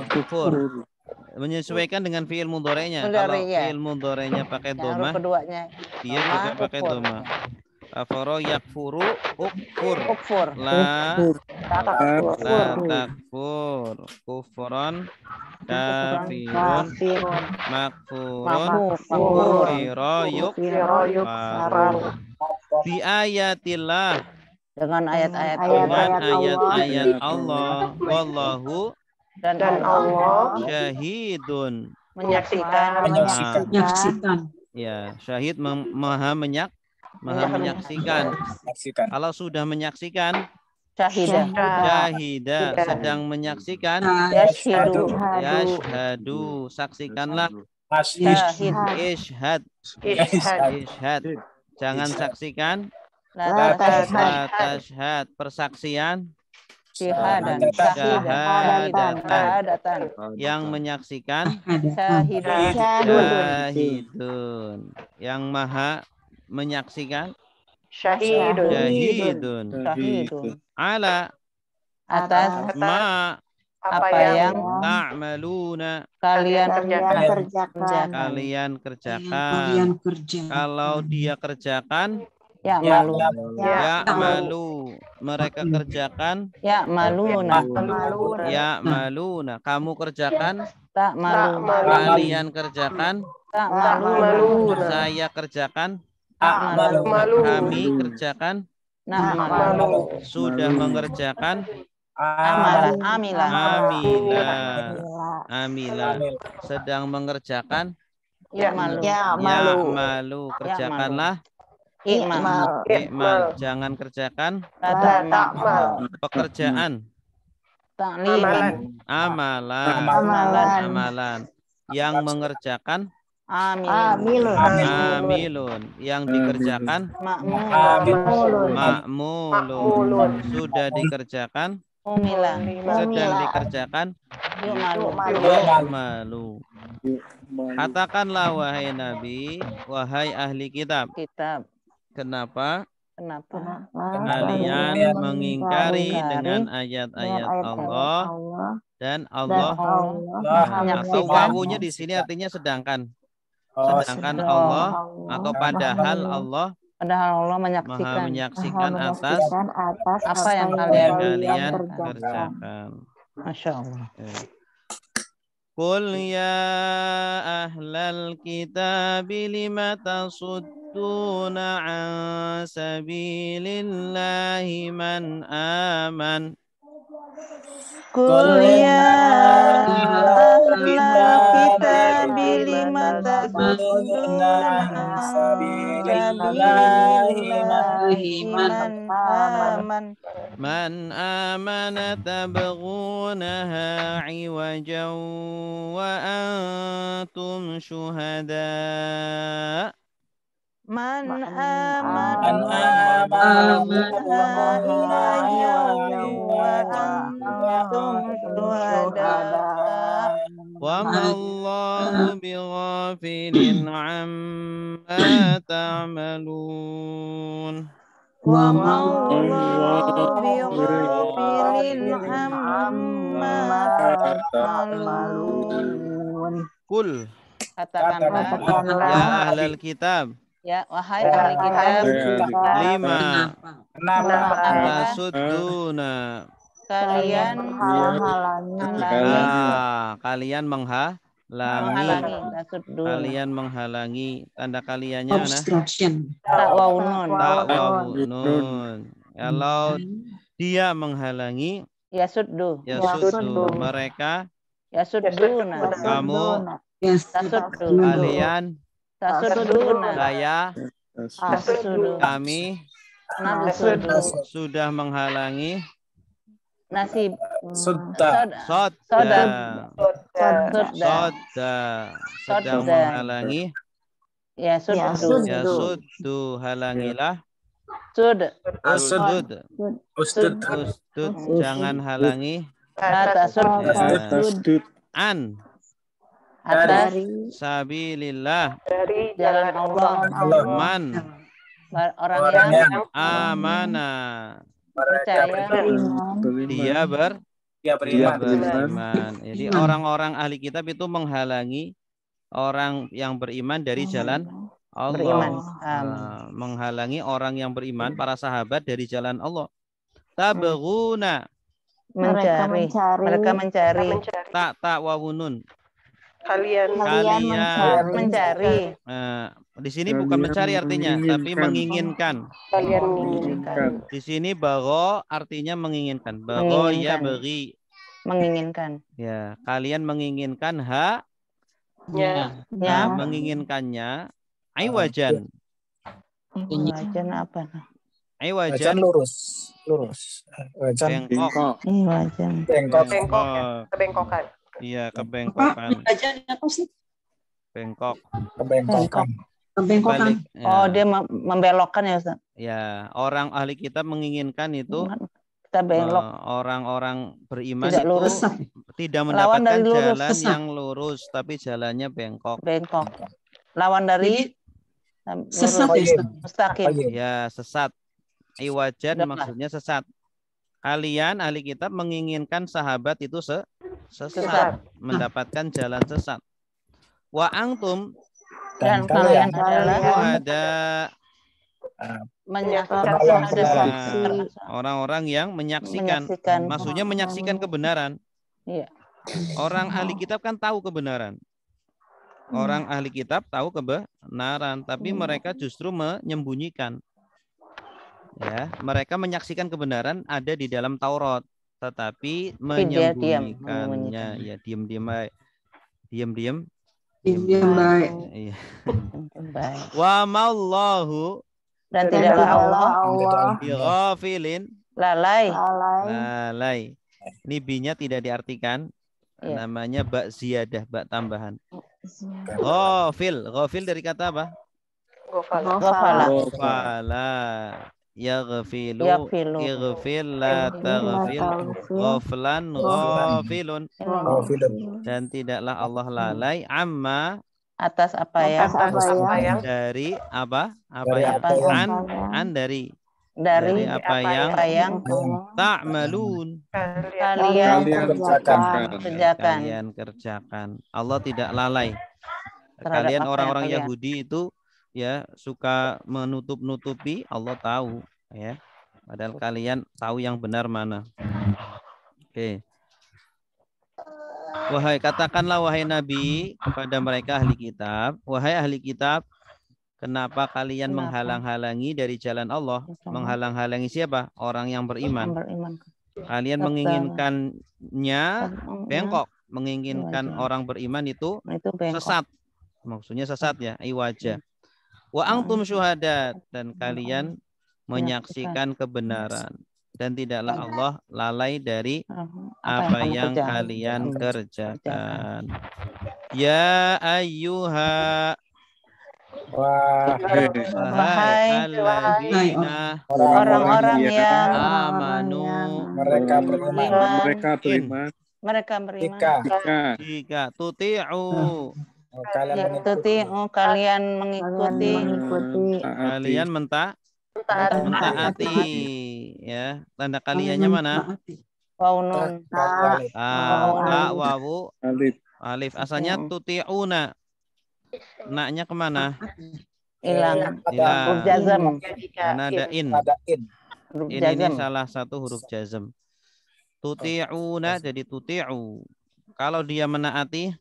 Kufur. Menyesuaikan dengan fiil mudhari'nya. Kalau fiil mudhari'nya pakai dhamma, dia juga pakai dhamma. Kafaro yakfuru ukfur. La takfur. Kufron kafirun makfurun kufiro yukfaru. Bi ayatillah, Dengan ayat-ayat ayat Allah. Wallahu dan Allah syahidun. menyaksikan. Ya, syahid maha menyaksikan. Kalau sudah menyaksikan, syahida sedang menyaksikan, yashhadu saksikanlah, ishhad jangan saksikan, la tashhad persaksian, syahadatan yang menyaksikan, syahidun yang maha menyaksikan, syahidun ala atas ma apa yang ta'maluna kalian kalian Kalian kerjakan. kerjakan. Kalau dia kerjakan, ya malu ya'malu, mereka kerjakan, ya maluna ya'maluna, kamu kerjakan, tak malu kalian kerjakan, tak malu saya kerjakan, tak malu kami kerjakan, nak malu sudah mengerjakan, amilah amilah, sedang mengerjakan, ya malu ya'malu, kerjakanlah, ikmal, jangan kerjakan, tak pekerjaan, takliman amalan, yang mengerjakan, amilun, yang dikerjakan, ma'mulun, sudah dikerjakan, sedang dikerjakan, yu'malu. Katakanlah wahai Nabi, wahai ahli kitab, kenapa kalian mengingkari dengan ayat-ayat Allah dan Allah, atau wawunya di sini artinya sedangkan Allah atau padahal Allah Maha menyaksikan atas apa yang kalian kalian kerjakan. Masya Allah. Qul ya ahlal kitab lima tasudduna an sabilillahi man aman. Qul ya ahlal kitab lima tasudduna an sabilillahi man aman. Man amana tabghunaha iwajan wa antum syuhada. Man amana iwajan wa antum syuhada. Wa ma Allahu bighafilin amma ta'malun. Wa ma'allahu bighafilin amma ta'malun. Kul, Katakanlah ya ahlal kitab, ya wahai ahli kitab, lima kenapa tasudduna, kalian kalian menghalangi, kalian menghalangi, tanda kaliannya mana? Obstruction. takwawunun Kalau dia menghalangi, ya suddu mereka, ya sudduna kamu, Yes. tasuddu kalian, tasudduna saya, tasuddu kami nabsuddu sudah menghalangi, nasib Sudda. sedang menghalangi, ya suddu halangilah, Ustud. ustud, jangan halangi, tasuddu an atas sabilillah, dari jalan Allah man orang yang amana, percaya dia Dia beriman. beriman. Jadi orang-orang ahli kitab itu menghalangi orang yang beriman dari jalan Allah. Beriman. Menghalangi orang yang beriman, para sahabat dari jalan Allah. Tabghuna, mereka mencari tak wawunun. kalian mencari Di sini bukan mencari artinya, tapi menginginkan. kalian menginginkan Di sini bago artinya menginginkan. Bago ya beri. menginginkan Ya, kalian menginginkan menginginkannya. Aiwajan. wajan apa Aiwajan lurus. bengkok. wajan Bengkokan. Iya, kebengkokan. Wajan apa sih? Bengkok. Kebengkokan. Kebengkokan. Ya. Oh, dia membelokkan ya Ustaz. Ya, orang ahli kitab menginginkan itu Kita belok. Orang-orang beriman Tidak itu lurus. tidak Lawan mendapatkan dari lurus, jalan sesat. yang lurus, tapi jalannya bengkok. Bengkok. Lawan dari Sesat ya, Ustaz? mustaqim. Ya, sesat. Iwajan Sudah, Pak. maksudnya sesat. Kalian ahli kitab menginginkan sahabat itu sesat, mendapatkan jalan sesat. Wa antum Dan kalian adalah syuhada, menyaksikan orang-orang yang menyaksikan. Maksudnya menyaksikan kebenaran. Iya. Orang ahli kitab kan tahu kebenaran. Orang ahli kitab tahu kebenaran, tapi mereka justru menyembunyikan. Ya, mereka menyaksikan kebenaran ada di dalam Taurat, tetapi menyembunyikannya. Ya, diam-diam baik. Diam-diam baik. Iya. Baik. Wa mallahu, Dan tidaklah Allah bighafilin, lalai. lalai. Ini binya tidak diartikan. Iya. Namanya bak ziyadah, bak tambahan. Ghafil dari kata apa? Ghafala. Ghafala. Yaghfilu, ighfil, la taghfil, ghaflan, ghafilun. Dan tidaklah Allah lalai amma, Atas apa yang dari apa? Dari Apa apa yang yang dari dari apa yang ta'malun, kalian kerjakan. kerjakan. kalian kerjakan. Allah tidak lalai. Terhadap Kalian apa orang-orang yang kalian- Yahudi itu ya suka menutup-nutupi, Allah tahu ya. Padahal kalian tahu yang benar mana. Oke. Katakanlah wahai Nabi kepada mereka ahli kitab, wahai ahli kitab, kenapa kalian menghalang-halangi dari jalan Allah? Menghalang-halangi siapa? Orang yang beriman. Kalian menginginkannya bengkok, menginginkan orang beriman itu sesat. Maksudnya sesat ya, iwaja. Wa antum syuhada, dan kalian menyaksikan kebenaran. Dan tidaklah Allah lalai dari apa yang kalian kerjakan. Ya ayyuha, wahai alladzina orang-orang yang amanu, Mereka beriman. Mereka beriman. jika tuti'u, kalian mengikuti kalian mentaati ya. Tanda kaliannya mana? waunun Wawu alif. Asalnya tuti'una. Naknya kemana? hilang. Hilang. Jazm. Karena ada in. Huruf Ini jazm. salah satu huruf jazm. Tuti'una jadi tuti'u. Kalau dia menaati,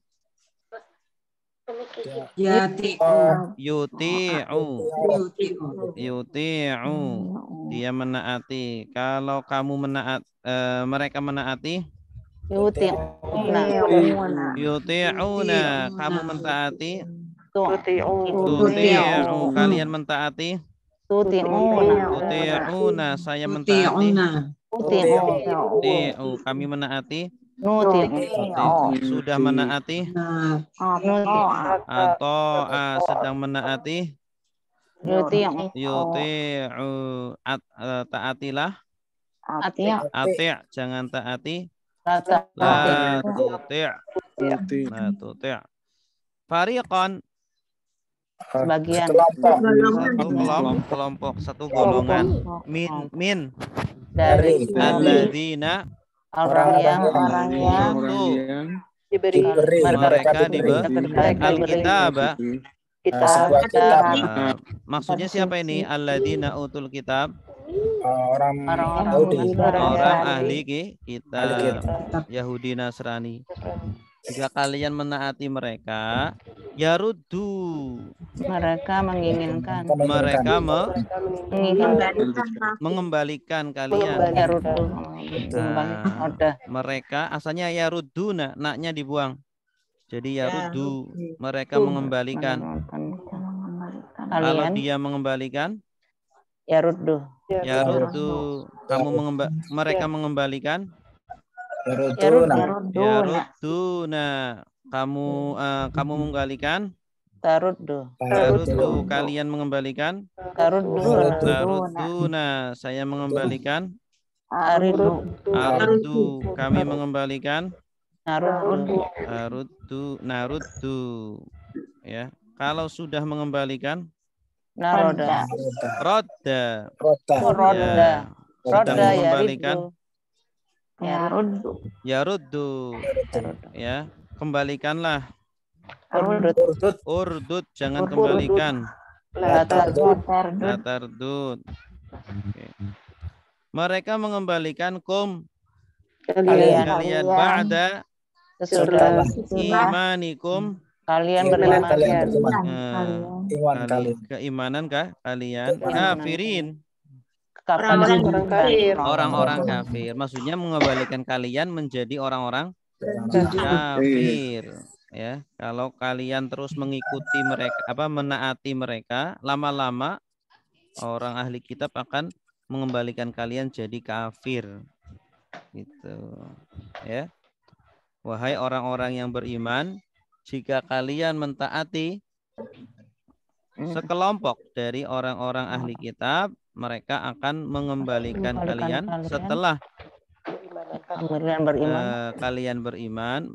yuti'u. Dia menaati. Kalau kamu mereka menaati, yuti'una. Kamu mentaati, tuti'u. Kalian mentaati, tuti'una. Saya mentaati, tuti'u. Kami menaati, sudah menaati, atau sedang menaati, yuti'u. Taatilah, ati', jangan taati, la tuti'. Fariqan, Sebagian. kelompok, satu golongan. Min Dari alladzina, orang yang Diberi mereka diberi Alkitab. kitab. Maksudnya siapa ini? Alladzina utul kitab, Orang orang ahli kitab, Yahudi Nasrani. Jika kalian menaati mereka, yaruddu, mereka menginginkan, mereka mengembalikan kalian. Mereka asalnya yarudduna, naknya dibuang. Jadi yaruddu, mereka mengembalikan. Kalau dia mengembalikan, yaruddu, mereka mengembalikan. Yarudduna, kamu mengembalikan. taruddu, Kalian mengembalikan. Tarudduna, saya mengembalikan. Aruddu, kami mengembalikan. Naruddu. Ya, kalau sudah mengembalikan, naroda, rodda. Rodda Sudah mengembalikan. Yaruddu. Yaruddu. Ya, kembalikanlah. Urdud. Urdud, jangan kembalikan. La tardud. La tardud. Oke. Mereka mengembalikan kalian ba'da Sesudah imanikum kalian beriman. Iman kalian. keimanan kalian kafirin. Orang-orang kafir. Maksudnya mengembalikan kalian menjadi orang-orang kafir. Ya, kalau kalian terus mengikuti mereka, menaati mereka, lama-lama orang ahli kitab akan mengembalikan kalian jadi kafir. Gitu. Ya. Wahai orang-orang yang beriman, jika kalian mentaati sekelompok dari orang-orang ahli kitab, mereka akan mengembalikan kalian setelah kalian beriman,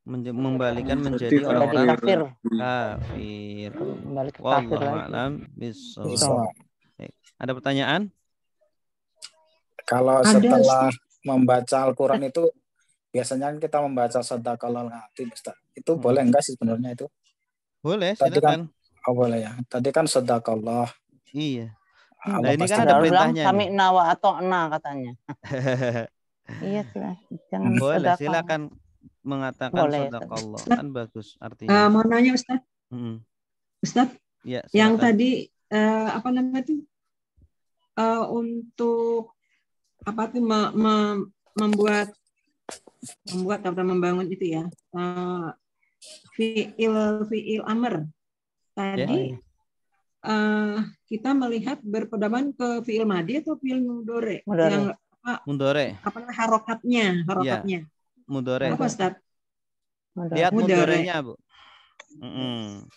membalikan menjadi orang-orang kafir. Wallahu a'lam bishawab. Ada pertanyaan? Kalau setelah membaca Al-Quran itu biasanya kita membaca Shadaqallahul Adzim, Ustaz. Itu boleh enggak sih sebenarnya itu? Boleh, Tadi silakan. Boleh ya. Tadi kan Shadaqallah. Iya. Nah, ini kan ada perintahnya. Kami nawa atau na katanya. Iya, jangan boleh, silakan mengatakan Shadaqallah. Kan bagus artinya. Mau nanya Ustaz? Ustaz? Ya, yang tadi apa namanya itu? Untuk apa tuh membuat atau membangun itu ya, fiil amr tadi kita melihat berpedoman ke fiil madi atau fiil mudore yang mudore harokatnya ya, mudore apa Ustaz? Lihat mudorenya Bu.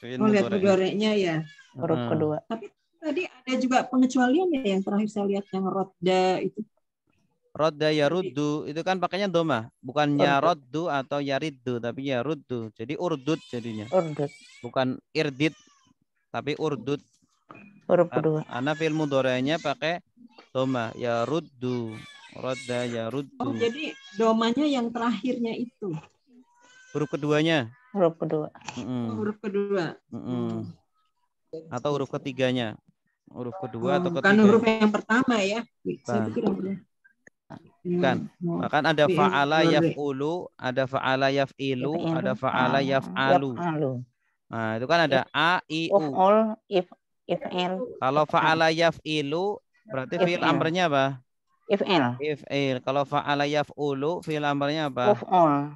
Lihat mudorenya ya, huruf kedua. Tapi tadi ada juga pengecualian ya, yang terakhir saya lihat yang rodda itu. Rodda yaruddu itu kan pakainya doma, bukan yaroddu atau yariddu, tapi yaruddu. Jadi urdud jadinya. Urdud. Bukan irdid, tapi urdud. Huruf kedua. Karena fi'il mudhari'nya pakai doma, yaruddu. Rodda yaruddu. Oh, jadi domanya yang terakhirnya itu. Huruf keduanya. Huruf kedua. Huruf kedua. Atau huruf ketiganya. Huruf kedua atau ketiga. Bukan huruf yang pertama ya. Saya pikir bukan. Bahkan ada fa'ala yaf'ulu, ada fa'ala yaf'ilu, ada fa'ala yaf'alu. Nah, itu kan ada a, i, u. If'il. Kalau fa'ala yaf'ilu berarti fi'il amrnya apa? If'il. Kalau fa'ala yaf'ulu fi'il amrnya apa?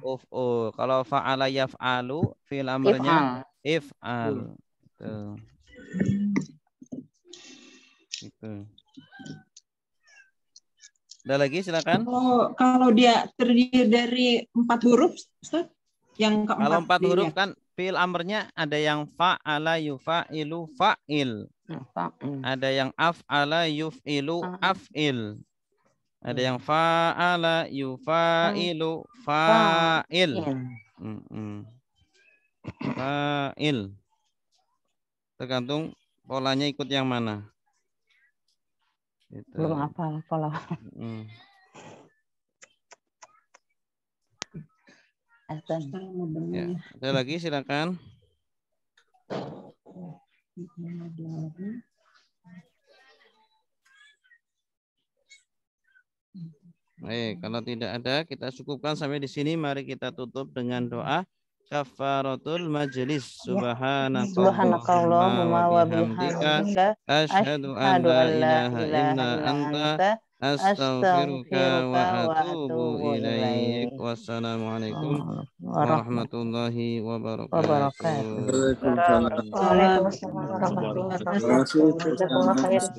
Uf'ul. Kalau fa'ala yaf'alu fi'il amrnya if'al. Gitu. Ada lagi silakan. Kalau dia terdiri dari 4 huruf, Ustaz? Yang keempat. Kalau 4 huruf kan fi'il amrnya ada yang fa'ala yufa'ilu fa'il. Ada yang af'ala yuf'ilu af'il. Ada yang fa'ala yufa'ilu fa'il. Fa'il. Tergantung polanya ikut yang mana. Gitu. Belum hafal pola. Ya, ada lagi silakan. Kalau tidak ada kita cukupkan sampai di sini. Mari kita tutup dengan doa kafaratul majlis. Subhanakallahumma wa bihamdika asyhadu an la ilaha illa anta astaghfiruka wa atubu ilaik. Wassalamualaikum warahmatullahi wabarakatuh. Waalaikumsalam warahmatullahi wabarakatuh.